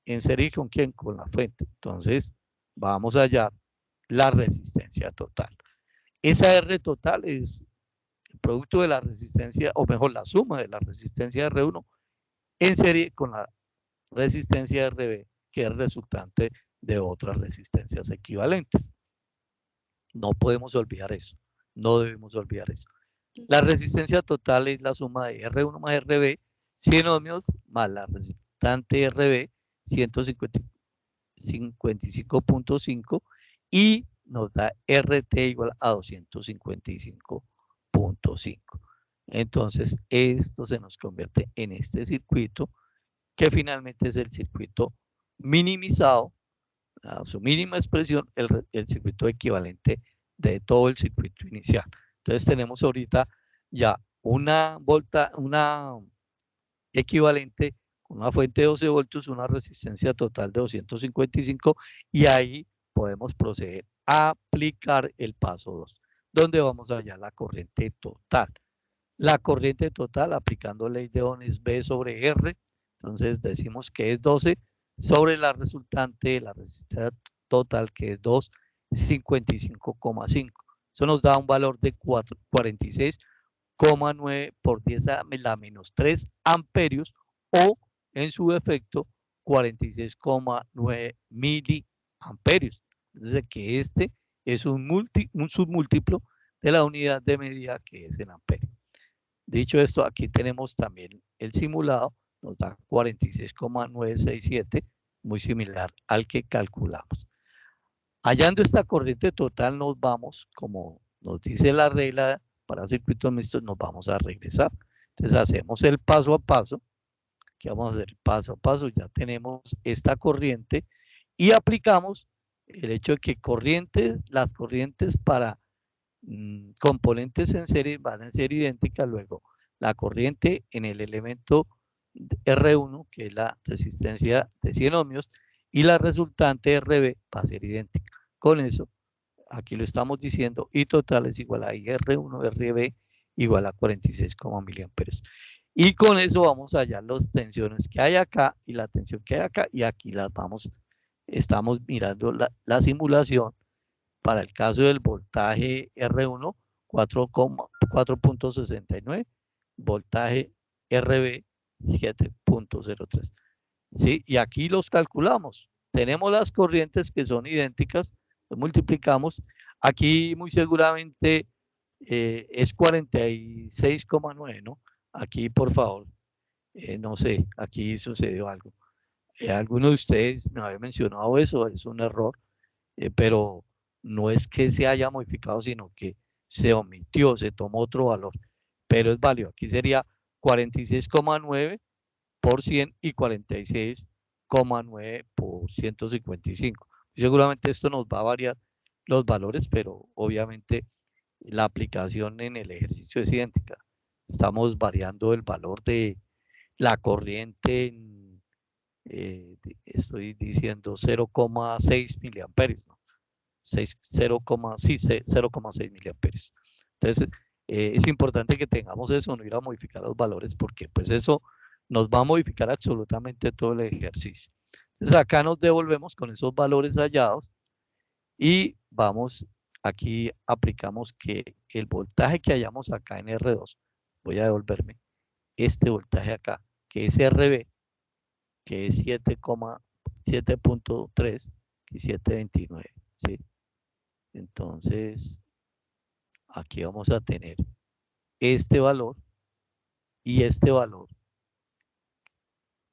en serie con quién? Con la fuente. Entonces vamos a hallar la resistencia total. Esa R total es el producto de la resistencia, o mejor, la suma de la resistencia de R1 en serie con la resistencia de RB, que es resultante de otras resistencias equivalentes. No podemos olvidar eso. No debemos olvidar eso. La resistencia total es la suma de R1 más RB, 100 ohmios, más la resultante RB, 155.5, y nos da RT igual a 255.5. Entonces, esto se nos convierte en este circuito, que finalmente es el circuito minimizado, a su mínima expresión, el circuito equivalente de todo el circuito inicial. Entonces tenemos ahorita ya una equivalente con una fuente de 12 voltios, una resistencia total de 255, y ahí podemos proceder a aplicar el paso 2, donde vamos a hallar la corriente total. La corriente total aplicando ley de Ohm es B sobre R, entonces decimos que es 12 sobre la resultante de la resistencia total, que es 255,5. Eso nos da un valor de 46,9 por 10 a la menos 3 amperios, o en su defecto 46,9 miliamperios. Entonces que este es un submúltiplo de la unidad de medida, que es el amperio. Dicho esto, aquí tenemos también el simulado, nos da 46,967, muy similar al que calculamos. Hallando esta corriente total, nos vamos, como nos dice la regla para circuitos mixtos, nos vamos a regresar. Entonces hacemos el paso a paso. Aquí vamos a hacer paso a paso, ya tenemos esta corriente y aplicamos el hecho de que las corrientes para componentes en serie van a ser idénticas. Luego la corriente en el elemento R1, que es la resistencia de 100 ohmios, y la resultante RB va a ser idéntica. Con eso, aquí lo estamos diciendo, y total es igual a IR1 RB igual a 46 miliamperios. Y con eso vamos a hallar las tensiones que hay acá y la tensión que hay acá, y aquí las estamos mirando la simulación. Para el caso del voltaje R1, 4.69, voltaje RB 7.03. ¿Sí? Y aquí los calculamos. Tenemos las corrientes que son idénticas, los multiplicamos. Aquí muy seguramente es 46,9, ¿no? Aquí, por favor, no sé, aquí sucedió algo. Alguno de ustedes me había mencionado eso, es un error, pero no es que se haya modificado, sino que se omitió, se tomó otro valor, pero es válido. Aquí sería 46,9 por 100 y 46,9 por 155. Seguramente esto nos va a variar los valores, pero obviamente la aplicación en el ejercicio es idéntica. Estamos variando el valor de la corriente en, estoy diciendo 0,6 miliamperios, ¿no? 0,6 miliamperios. Entonces, es importante que tengamos eso, no ir a modificar los valores, porque pues eso nos va a modificar absolutamente todo el ejercicio. Entonces acá nos devolvemos con esos valores hallados y vamos, aquí aplicamos que el voltaje que hallamos acá en R2, voy a devolverme este voltaje acá, que es RB, que es 7.3 y 729, ¿sí? Entonces, aquí vamos a tener este valor y este valor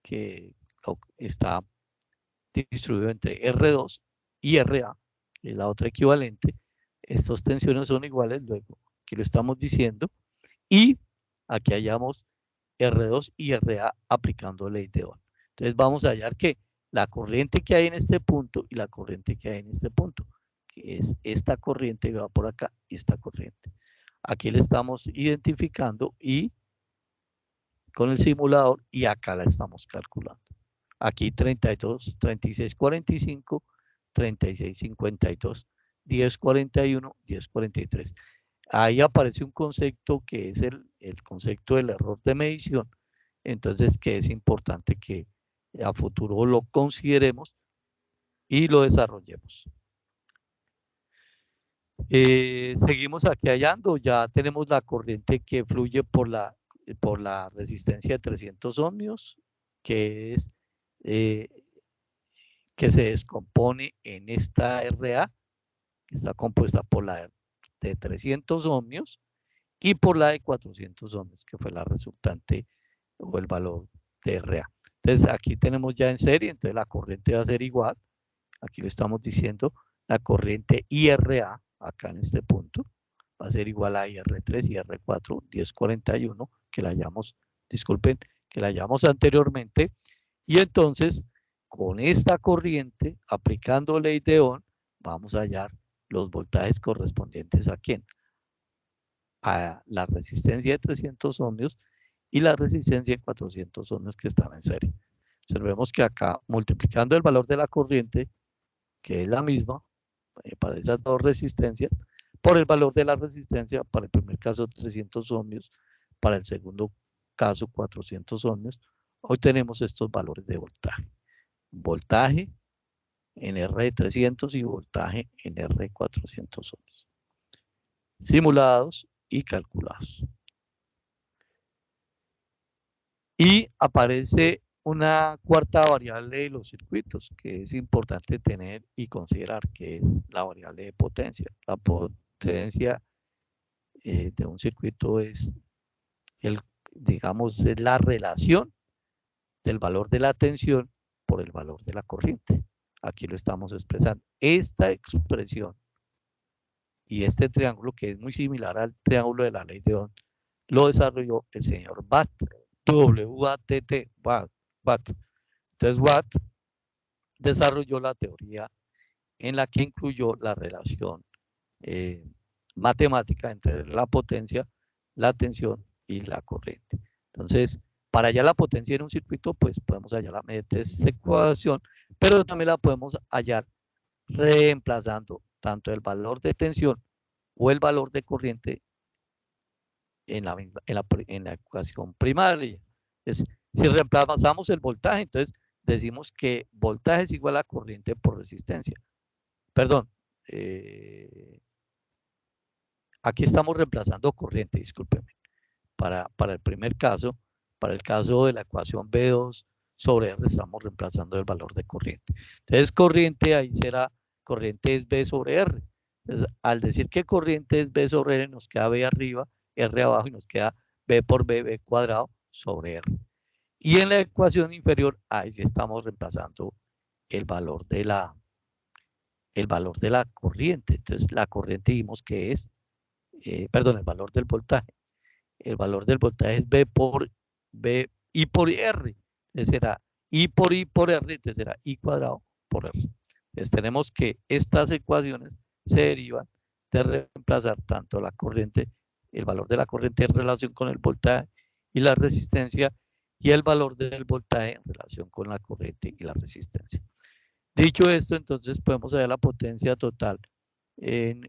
que está distribuido entre R2 y RA, que es la otra equivalente. Estas tensiones son iguales, luego aquí lo estamos diciendo, y aquí hallamos R2 y RA aplicando ley de Ohm. Entonces vamos a hallar que la corriente que hay en este punto y la corriente que hay en este punto, que es esta corriente que va por acá y esta corriente. Aquí le estamos identificando y con el simulador, y acá la estamos calculando. Aquí 32, 3645, 3652, 1041, 1043. Ahí aparece un concepto que es el concepto del error de medición. Entonces, que es importante que a futuro lo consideremos y lo desarrollemos. Seguimos aquí hallando, ya tenemos la corriente que fluye por la resistencia de 300 ohmios, que es que se descompone en esta RA, que está compuesta por la de 300 ohmios y por la de 400 ohmios, que fue la resultante o el valor de RA. Entonces aquí tenemos ya en serie, entonces la corriente va a ser igual, aquí lo estamos diciendo, la corriente IRA, acá en este punto, va a ser igual a IR3 y IR4, 1041, que la hayamos, disculpen, que la hayamos anteriormente, y entonces con esta corriente, aplicando ley de Ohm, vamos a hallar los voltajes correspondientes a quién, a la resistencia de 300 ohmios y la resistencia de 400 ohmios que estaba en serie. Observemos que acá, multiplicando el valor de la corriente, que es la misma, para esas dos resistencias, por el valor de la resistencia, para el primer caso 300 ohmios, para el segundo caso 400 ohmios, hoy tenemos estos valores de voltaje. Voltaje en R de 300 y voltaje en R de 400 ohmios. Simulados y calculados. Y aparece una cuarta variable de los circuitos que es importante tener y considerar, que es la variable de potencia. La potencia de un circuito es, digamos, es la relación del valor de la tensión por el valor de la corriente. Aquí lo estamos expresando. Esta expresión y este triángulo, que es muy similar al triángulo de la ley de Ohm, lo desarrolló el señor Watt, W-A-T-T, Watt. Entonces Watt desarrolló la teoría en la que incluyó la relación matemática entre la potencia, la tensión y la corriente. Entonces, para hallar la potencia en un circuito, pues podemos hallarla mediante esta ecuación, pero también la podemos hallar reemplazando tanto el valor de tensión o el valor de corriente en la ecuación primaria. Entonces, si reemplazamos el voltaje, entonces decimos que voltaje es igual a corriente por resistencia. Perdón, aquí estamos reemplazando corriente, discúlpenme. Para el primer caso, para el caso de la ecuación B2 sobre R, estamos reemplazando el valor de corriente. Entonces, corriente ahí será, corriente es B sobre R. Entonces, al decir que corriente es B sobre R, nos queda B arriba, R abajo y nos queda B por B, B cuadrado sobre R. Y en la ecuación inferior, ahí sí estamos reemplazando el valor de la corriente. Entonces, la corriente dijimos que es, perdón, el valor del voltaje. El valor del voltaje es B por B, I por R. Entonces será I por R, entonces será I cuadrado por R. Entonces tenemos que estas ecuaciones se derivan de reemplazar tanto la corriente, el valor de la corriente en relación con el voltaje y la resistencia, y el valor del voltaje en relación con la corriente y la resistencia. Dicho esto, entonces podemos saber la potencia total de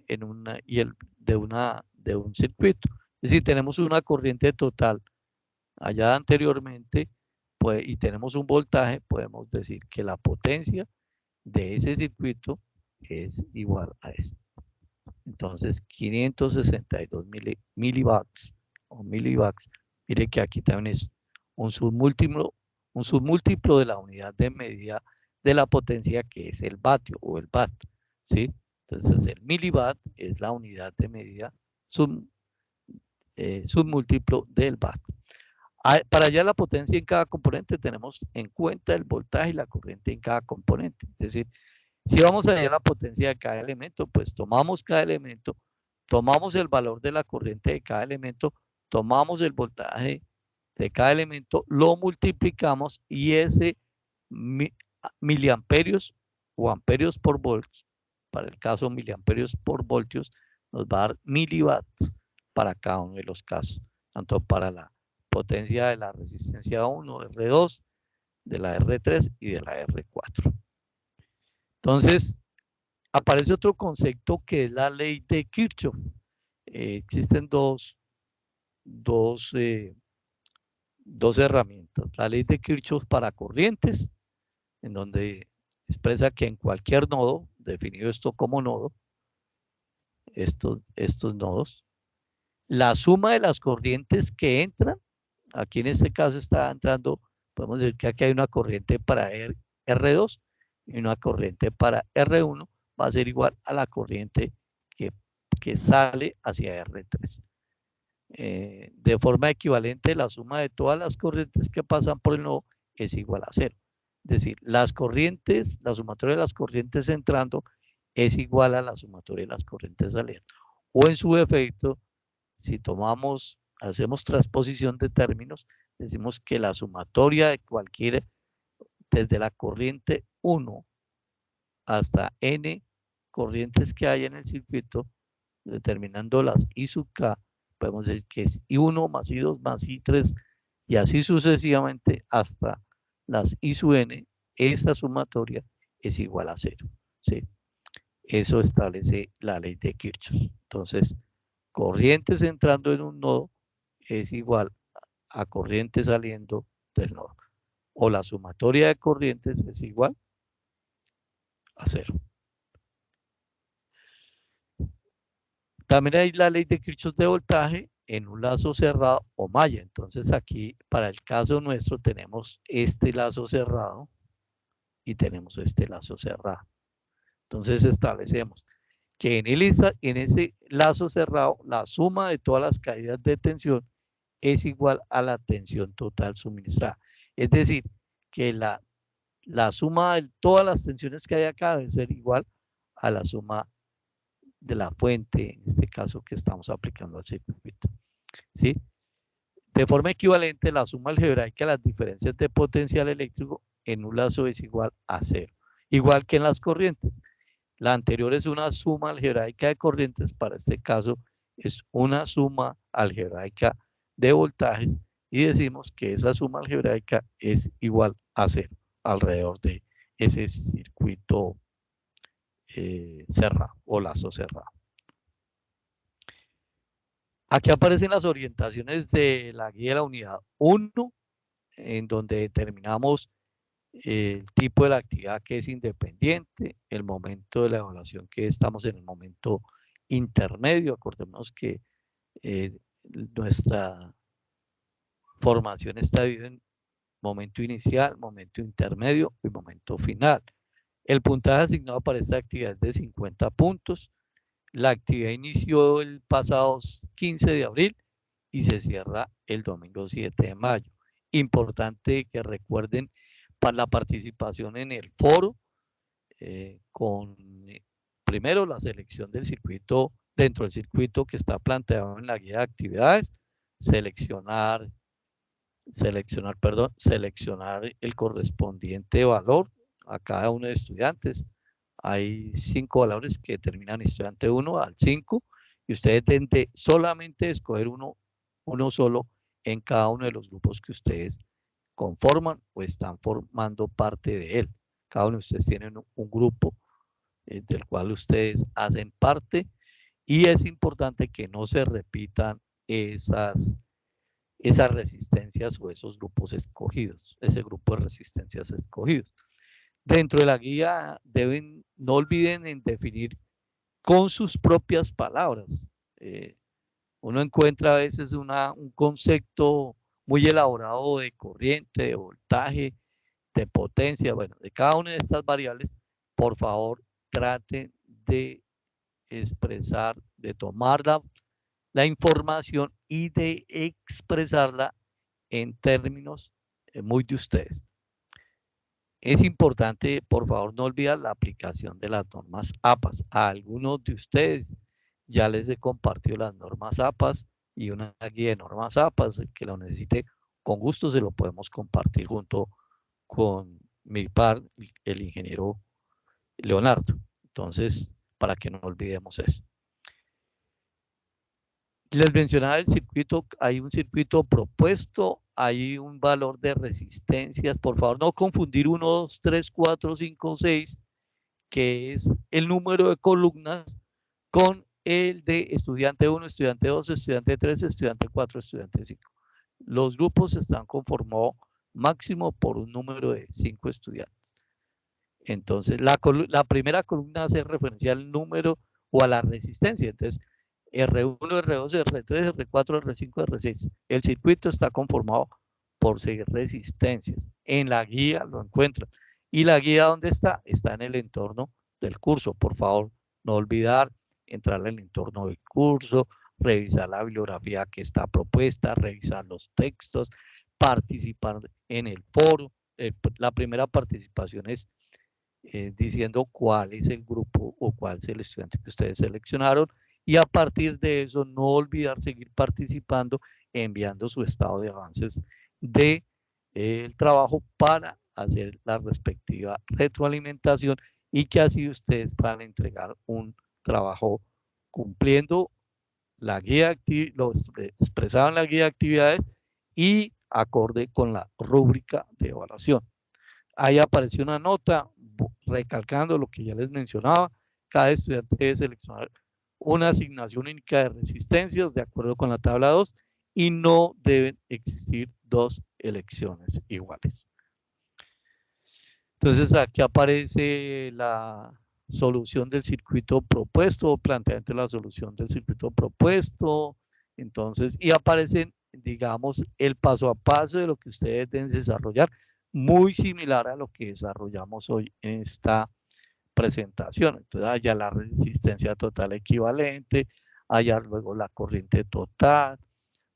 un circuito. Es decir, tenemos una corriente total allá anteriormente pues, y tenemos un voltaje, podemos decir que la potencia de ese circuito es igual a esto. Entonces, 562 miliwatts o miliwatts. Mire que aquí también es un submúltiplo de la unidad de medida de la potencia, que es el vatio o el watt, ¿sí? Entonces, el miliwatt es la unidad de medida submúltiplo del watt. Para hallar la potencia en cada componente tenemos en cuenta el voltaje y la corriente en cada componente. Es decir, si vamos a hallar la potencia de cada elemento, pues tomamos cada elemento, tomamos el valor de la corriente de cada elemento, tomamos el voltaje de cada elemento, lo multiplicamos y ese miliamperios o amperios por voltios, para el caso miliamperios por voltios, nos va a dar miliwatts para cada uno de los casos, tanto para la potencia de la resistencia 1, R2, de la R3 y de la R4. Entonces, aparece otro concepto que es la ley de Kirchhoff. Existen dos herramientas. La ley de Kirchhoff para corrientes, en donde expresa que en cualquier nodo, definido esto como nodo, estos nodos, la suma de las corrientes que entran, aquí en este caso está entrando, podemos decir que aquí hay una corriente para R2 y una corriente para R1, va a ser igual a la corriente que sale hacia R3. De forma equivalente, la suma de todas las corrientes que pasan por el nodo es igual a 0. Es decir, las corrientes, la sumatoria de las corrientes entrando es igual a la sumatoria de las corrientes saliendo. O en su efecto, si hacemos transposición de términos, decimos que la sumatoria de cualquier, desde la corriente 1 hasta n corrientes que hay en el circuito, determinando las I sub k, podemos decir que es I1 más I2 más I3 y así sucesivamente hasta las I sub n, esa sumatoria es igual a 0. ¿Sí? Eso establece la ley de Kirchhoff. Entonces, corrientes entrando en un nodo es igual a corriente saliendo del nodo. O la sumatoria de corrientes es igual a 0. También hay la ley de Kirchhoff de voltaje en un lazo cerrado o malla. Entonces aquí, para el caso nuestro, tenemos este lazo cerrado y tenemos este lazo cerrado. Entonces establecemos que en ese lazo cerrado, la suma de todas las caídas de tensión es igual a la tensión total suministrada. Es decir, que la suma de todas las tensiones que hay acá debe ser igual a la suma de la fuente, en este caso que estamos aplicando al circuito. ¿Sí? De forma equivalente, la suma algebraica de las diferencias de potencial eléctrico en un lazo es igual a 0. Igual que en las corrientes. La anterior es una suma algebraica de corrientes, para este caso es una suma algebraica de voltajes y decimos que esa suma algebraica es igual a 0 alrededor de ese circuito cerrado o lazo cerrado. Aquí aparecen las orientaciones de la guía de la unidad 1, en donde determinamos el tipo de la actividad que es independiente, el momento de la evaluación que estamos en el momento intermedio. Acordémonos que nuestra formación está dividida en momento inicial, momento intermedio y momento final. El puntaje asignado para esta actividad es de 50 puntos. La actividad inició el pasado 15 de abril y se cierra el domingo 7 de mayo. Importante que recuerden para la participación en el foro con primero la selección del circuito dentro del circuito que está planteado en la guía de actividades, seleccionar el correspondiente valor a cada uno de los estudiantes. Hay 5 valores que determinan estudiante 1 al 5 y ustedes deben de solamente escoger uno solo en cada uno de los grupos que ustedes conforman o están formando parte de él. Cada uno de ustedes tienen un grupo del cual ustedes hacen parte y es importante que no se repitan esas resistencias o esos grupos escogidos, ese grupo de resistencias escogidos. Dentro de la guía no olviden en definir con sus propias palabras. Uno encuentra a veces un concepto muy elaborado de corriente, de voltaje, de potencia, bueno, de cada una de estas variables, por favor, traten de expresar, de tomar la información y de expresarla en términos muy de ustedes. Es importante, por favor, no olvidar la aplicación de las normas APAS. A algunos de ustedes ya les he compartido las normas APAS y una guía de normas APAS. El que lo necesite, con gusto se lo podemos compartir junto con mi par, el ingeniero Leonardo. Entonces, para que no olvidemos eso. Les mencionaba el circuito, hay un circuito propuesto hay un valor de resistencias. Por favor, no confundir 1, 2, 3, 4, 5, 6, que es el número de columnas, con el de estudiante 1, estudiante 2, estudiante 3, estudiante 4, estudiante 5. Los grupos están conformados máximo por un número de 5 estudiantes. Entonces, la primera columna hace referencia al número o a la resistencia. Entonces, R1, R2, R3, R4, R5, R6. El circuito está conformado por 6 resistencias. En la guía lo encuentran. ¿Y la guía dónde está? Está en el entorno del curso. Por favor, no olvidar entrar en el entorno del curso, revisar la bibliografía que está propuesta, revisar los textos, participar en el foro. La primera participación es diciendo cuál es el grupo o cuál es el estudiante que ustedes seleccionaron, y a partir de eso no olvidar seguir participando, enviando su estado de avances de el trabajo para hacer la respectiva retroalimentación, y que así ustedes puedan entregar un trabajo cumpliendo la guía, lo expresado en la guía de actividades y acorde con la rúbrica de evaluación. Ahí apareció una nota recalcando lo que ya les mencionaba. Cada estudiante debe seleccionar una asignación única de resistencias de acuerdo con la tabla 2 y no deben existir 2 elecciones iguales. Entonces aquí aparece la solución del circuito propuesto, planteamiento de la solución del circuito propuesto. Entonces, y aparecen, digamos, el paso a paso de lo que ustedes deben desarrollar, muy similar a lo que desarrollamos hoy en esta presentación. Entonces, allá la resistencia total equivalente, allá luego la corriente total,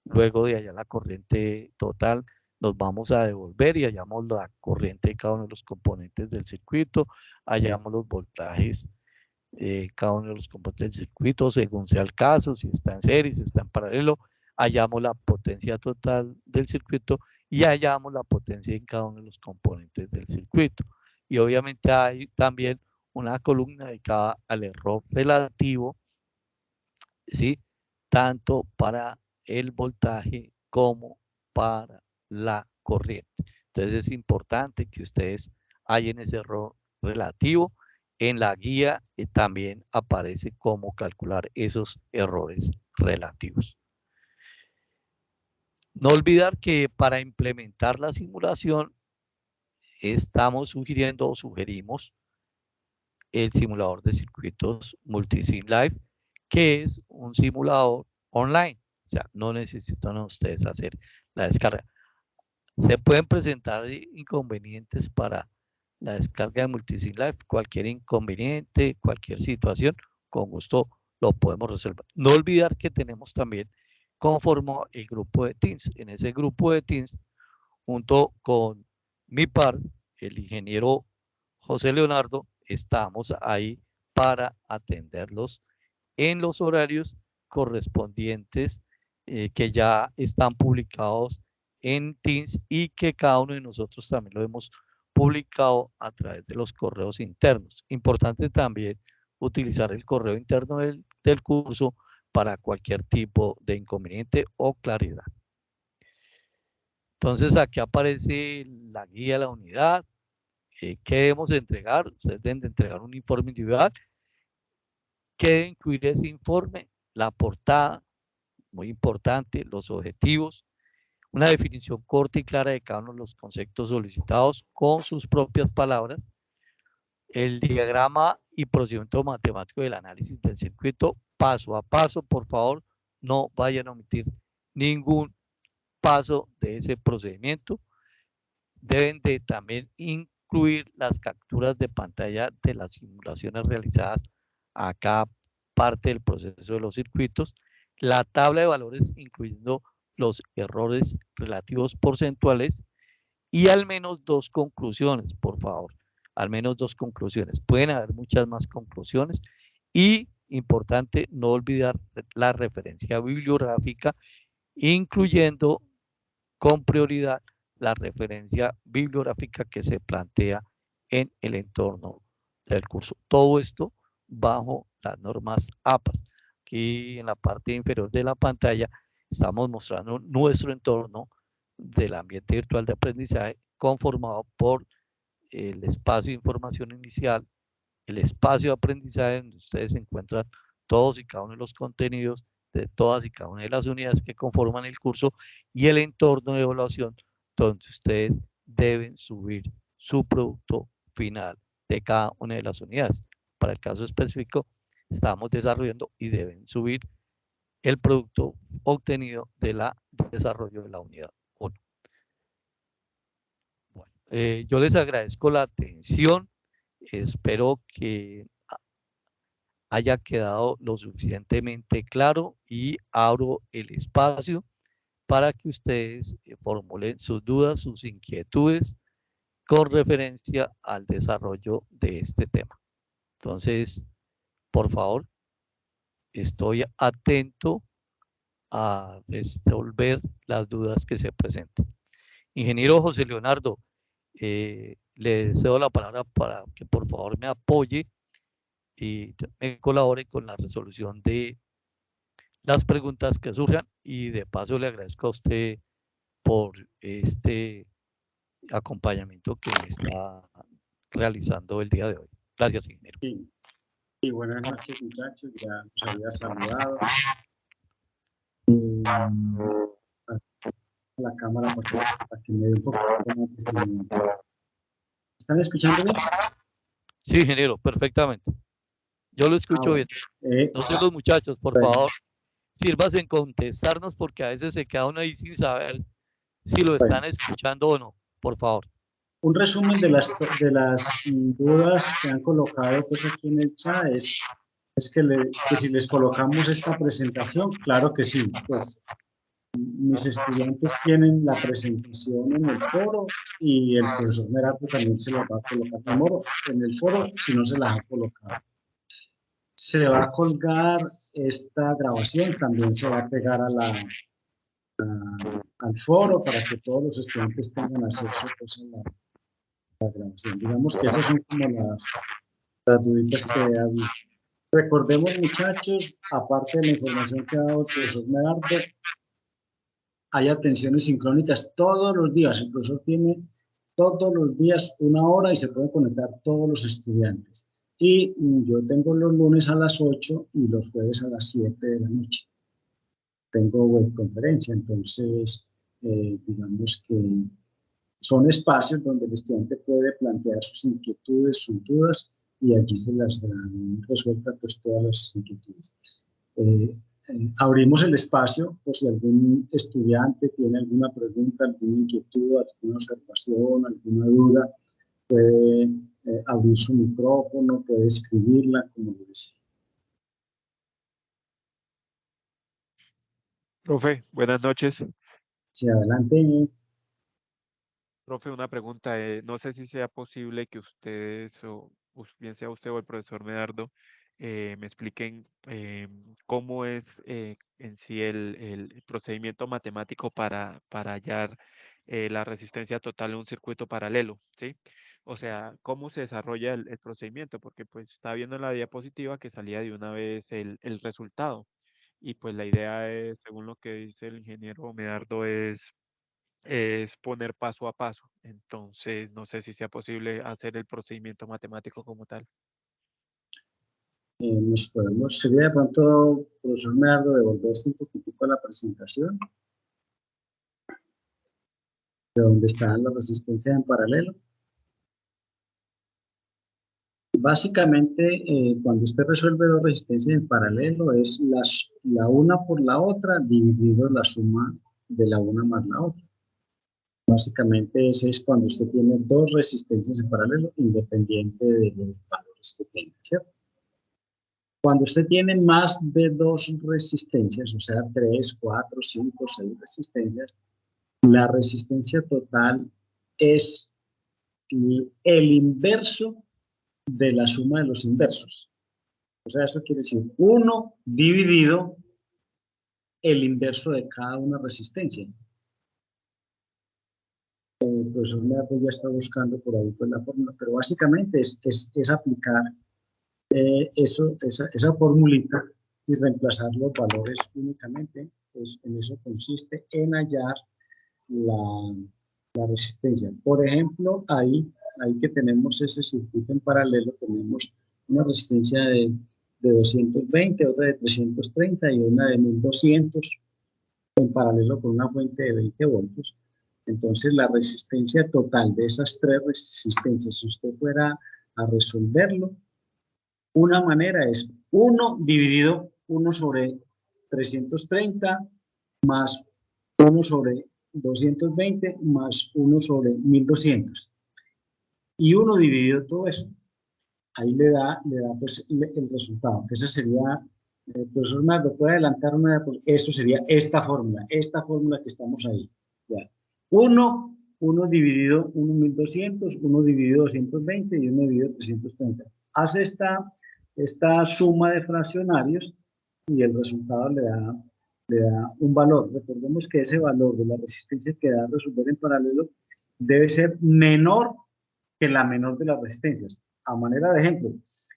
luego de allá la corriente total nos vamos a devolver y hallamos la corriente de cada uno de los componentes del circuito, hallamos los voltajes cada uno de los componentes del circuito según sea el caso, si está en serie, si está en paralelo, hallamos la potencia total del circuito y hallamos la potencia en cada uno de los componentes del circuito. Y obviamente hay también una columna dedicada al error relativo, ¿sí? Tanto para el voltaje como para la corriente. Entonces es importante que ustedes hallen ese error relativo. En la guía también aparece cómo calcular esos errores relativos. No olvidar que para implementar la simulación estamos sugiriendo o sugerimos el simulador de circuitos Multisim Live, que es un simulador online. O sea, no necesitan ustedes hacer la descarga. Se pueden presentar inconvenientes para la descarga de Multisim Live. Cualquier inconveniente, cualquier situación, con gusto lo podemos resolver. No olvidar que tenemos también conformado el grupo de Teams. En ese grupo de Teams, junto con mi par, el ingeniero José Leonardo, estamos ahí para atenderlos en los horarios correspondientes que ya están publicados en Teams y que cada uno de nosotros también lo hemos publicado a través de los correos internos. Importante también utilizar el correo interno del curso para cualquier tipo de inconveniente o claridad. Entonces aquí aparece la guía de la unidad. ¿Qué debemos entregar? Ustedes deben de entregar un informe individual. ¿Qué debe incluir ese informe? La portada, muy importante, los objetivos, una definición corta y clara de cada uno de los conceptos solicitados con sus propias palabras, el diagrama y procedimiento matemático del análisis del circuito paso a paso. Por favor, no vayan a omitir ningún paso de ese procedimiento. Deben de también incluir las capturas de pantalla de las simulaciones realizadas a cada parte del proceso de los circuitos, la tabla de valores incluyendo los errores relativos porcentuales y al menos 2 conclusiones, por favor, al menos 2 conclusiones. Pueden haber muchas más conclusiones y, importante, no olvidar la referencia bibliográfica, incluyendo con prioridad la referencia bibliográfica que se plantea en el entorno del curso. Todo esto bajo las normas APAS. Aquí en la parte inferior de la pantalla estamos mostrando nuestro entorno del ambiente virtual de aprendizaje conformado por el espacio de información inicial, el espacio de aprendizaje donde ustedes encuentran todos y cada uno de los contenidos de todas y cada una de las unidades que conforman el curso y el entorno de evaluación donde ustedes deben subir su producto final de cada una de las unidades. Para el caso específico, estamos desarrollando y deben subir el producto obtenido del desarrollo de la unidad 1. Bueno, yo les agradezco la atención, espero que haya quedado lo suficientemente claro y abro el espacio para que ustedes formulen sus dudas, sus inquietudes con referencia al desarrollo de este tema. Entonces, por favor, estoy atento a resolver las dudas que se presenten. Ingeniero José Leonardo, le cedo la palabra para que por favor me apoye y me colabore con la resolución de las preguntas que surjan y de paso le agradezco a usted por este acompañamiento que me está realizando el día de hoy. Gracias, ingeniero. Sí, sí, buenas noches, muchachos. Ya los había saludado. La cámara para que me dé un poco de testimonio. ¿Están escuchando bien? Sí, ingeniero, perfectamente. Yo lo escucho bien. No sé los muchachos, por favor, sírvase en contestarnos porque a veces se queda uno ahí sin saber si lo están escuchando o no, por favor. Un resumen de las dudas que han colocado pues aquí en el chat es que si les colocamos esta presentación, claro que sí, pues mis estudiantes tienen la presentación en el foro y el profesor Merato también se la va a colocar en el foro si no se las ha colocado. Se va a colgar esta grabación, también se va a pegar al foro para que todos los estudiantes tengan acceso pues, a la grabación. Digamos que esas son como las duditas que ha habido. Recordemos, muchachos, aparte de la información que ha dado el profesor Medardo, hay atenciones sincrónicas todos los días. El profesor tiene todos los días 1 hora y se pueden conectar todos los estudiantes. Y yo tengo los lunes a las 8 y los jueves a las 7 de la noche. Tengo webconferencia, entonces digamos que son espacios donde el estudiante puede plantear sus inquietudes, sus dudas, y allí se las dan resueltas pues, todas las inquietudes. Abrimos el espacio por si algún estudiante tiene alguna pregunta, alguna inquietud, alguna observación, alguna duda, puede abrir su micrófono, puede escribirla, como lo decía. Profe, buenas noches. Sí, adelante. Profe, una pregunta. No sé si sea posible que ustedes, o bien sea usted o el profesor Medardo, me expliquen cómo es en sí el procedimiento matemático para hallar la resistencia total en un circuito paralelo, ¿sí? O sea, cómo se desarrolla el procedimiento, porque pues estaba viendo en la diapositiva que salía de una vez el resultado. Y pues la idea es, según lo que dice el ingeniero Medardo, es poner paso a paso. Entonces, no sé si sea posible hacer el procedimiento matemático como tal. Sería de pronto, profesor Medardo, devolverse un poquitico a la presentación, de donde están las resistencias en paralelo. Básicamente, cuando usted resuelve dos resistencias en paralelo, es la una por la otra dividido la suma de la una más la otra. Básicamente, ese es cuando usted tiene dos resistencias en paralelo, independiente de los valores que tenga, ¿cierto? Cuando usted tiene más de dos resistencias, o sea, 3, 4, 5, 6 resistencias, la resistencia total es el inverso de la suma de los inversos. O sea, eso quiere decir 1 dividido el inverso de cada una resistencia. El profesor Medardo ya está buscando por ahí pues, la fórmula, pero básicamente es aplicar esa formulita y reemplazar los valores únicamente. Pues en eso consiste en hallar la resistencia. Por ejemplo, ahí que tenemos ese circuito en paralelo, tenemos una resistencia de 220, otra de 330 y una de 1200 en paralelo con una fuente de 20 voltios. Entonces, la resistencia total de esas tres resistencias, si usted fuera a resolverlo, una manera es 1 dividido 1 sobre 330 más 1 sobre 220 más 1 sobre 1200. Y 1 dividido todo eso. Ahí le da pues, el resultado. Ese sería, profesor Nardo, ¿puede adelantar una? Eso sería esta fórmula que estamos ahí. Ya. 1 dividido 1200, 1 dividido 220 y 1 dividido 330. Hace esta suma de fraccionarios y el resultado le da un valor. Recordemos que ese valor de la resistencia que da a resolver en paralelo debe ser menor que la menor de las resistencias. A manera de ejemplo,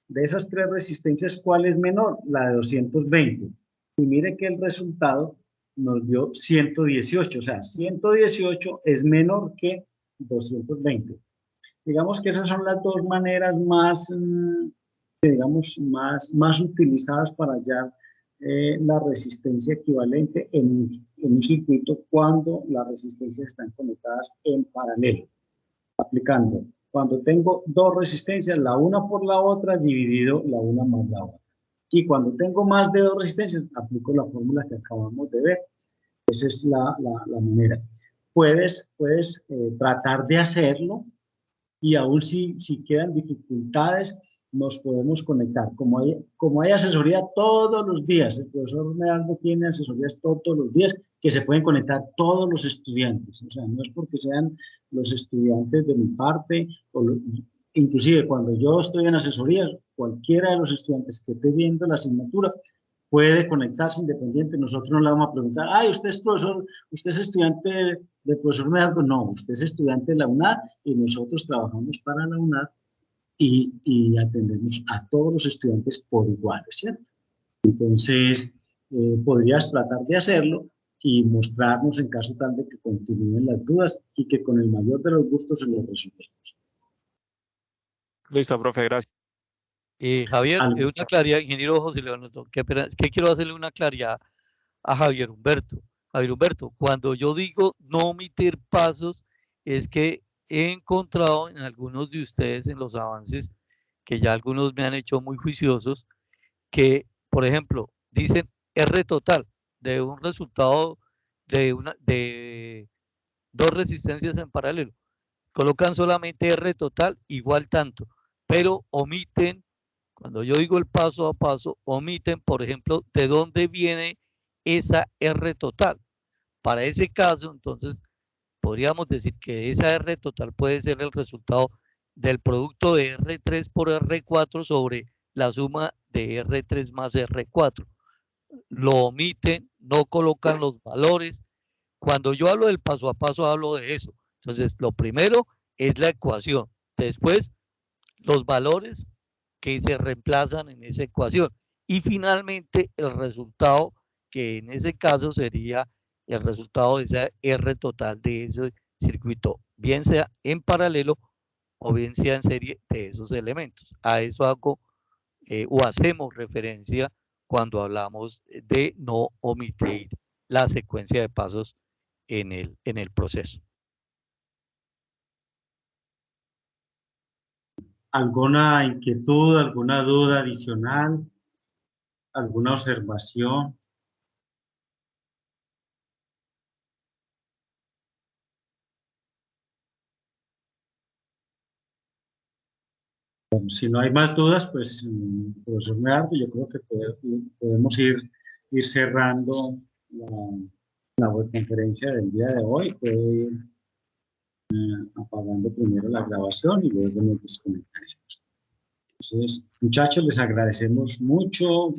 de esas tres resistencias, ¿cuál es menor? La de 220. Y mire que el resultado nos dio 118, o sea, 118 es menor que 220. Digamos que esas son las dos maneras más, digamos, más utilizadas para hallar la resistencia equivalente en un circuito cuando las resistencias están conectadas en paralelo, aplicando. Cuando tengo dos resistencias, la una por la otra, dividido la una más la otra. Y cuando tengo más de dos resistencias, aplico la fórmula que acabamos de ver. Esa es la manera. Puedes tratar de hacerlo y aún si quedan dificultades, nos podemos conectar. Como hay asesoría todos los días, el profesor Medardo tiene asesorías todos los días que se pueden conectar todos los estudiantes. O sea, no es porque sean los estudiantes de mi parte, inclusive cuando yo estoy en asesorías, cualquiera de los estudiantes que esté viendo la asignatura puede conectarse independiente. Nosotros no le vamos a preguntar, ay, usted es profesor, usted es estudiante del profesor Medardo. No, usted es estudiante de la UNAD y nosotros trabajamos para la UNAD y atendemos a todos los estudiantes por iguales, ¿cierto? Entonces, podrías tratar de hacerlo y mostrarnos en caso tal de que continúen las dudas y que con el mayor de los gustos se los resolvemos. Listo, profe, gracias. Javier, una claridad, ingeniero José Leonardo, que quiero hacerle una claridad a Javier Humberto. Javier Humberto, cuando yo digo no omitir pasos, es que he encontrado en algunos de ustedes en los avances, que ya algunos me han hecho muy juiciosos, que, por ejemplo, dicen R total de un resultado de dos resistencias en paralelo. Colocan solamente R total igual tanto, pero omiten, cuando yo digo el paso a paso, omiten, por ejemplo, de dónde viene esa R total. Para ese caso, entonces, podríamos decir que esa R total puede ser el resultado del producto de R3 por R4 sobre la suma de R3 más R4. Lo omiten, no colocan los valores. Cuando yo hablo del paso a paso, hablo de eso. Entonces, lo primero es la ecuación. Después, los valores que se reemplazan en esa ecuación. Y finalmente, el resultado, que en ese caso sería el resultado de esa R total de ese circuito, bien sea en paralelo o bien sea en serie de esos elementos. A eso hago o hacemos referencia cuando hablamos de no omitir la secuencia de pasos en el proceso. ¿Alguna inquietud, alguna duda adicional, alguna observación? Bueno, si no hay más dudas, pues, profesor Medardo, yo creo que podemos ir cerrando la webconferencia del día de hoy. Puede ir apagando primero la grabación y luego nos desconectaremos. Entonces, muchachos, les agradecemos mucho.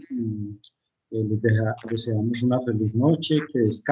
Les deseamos una feliz noche, que descansen.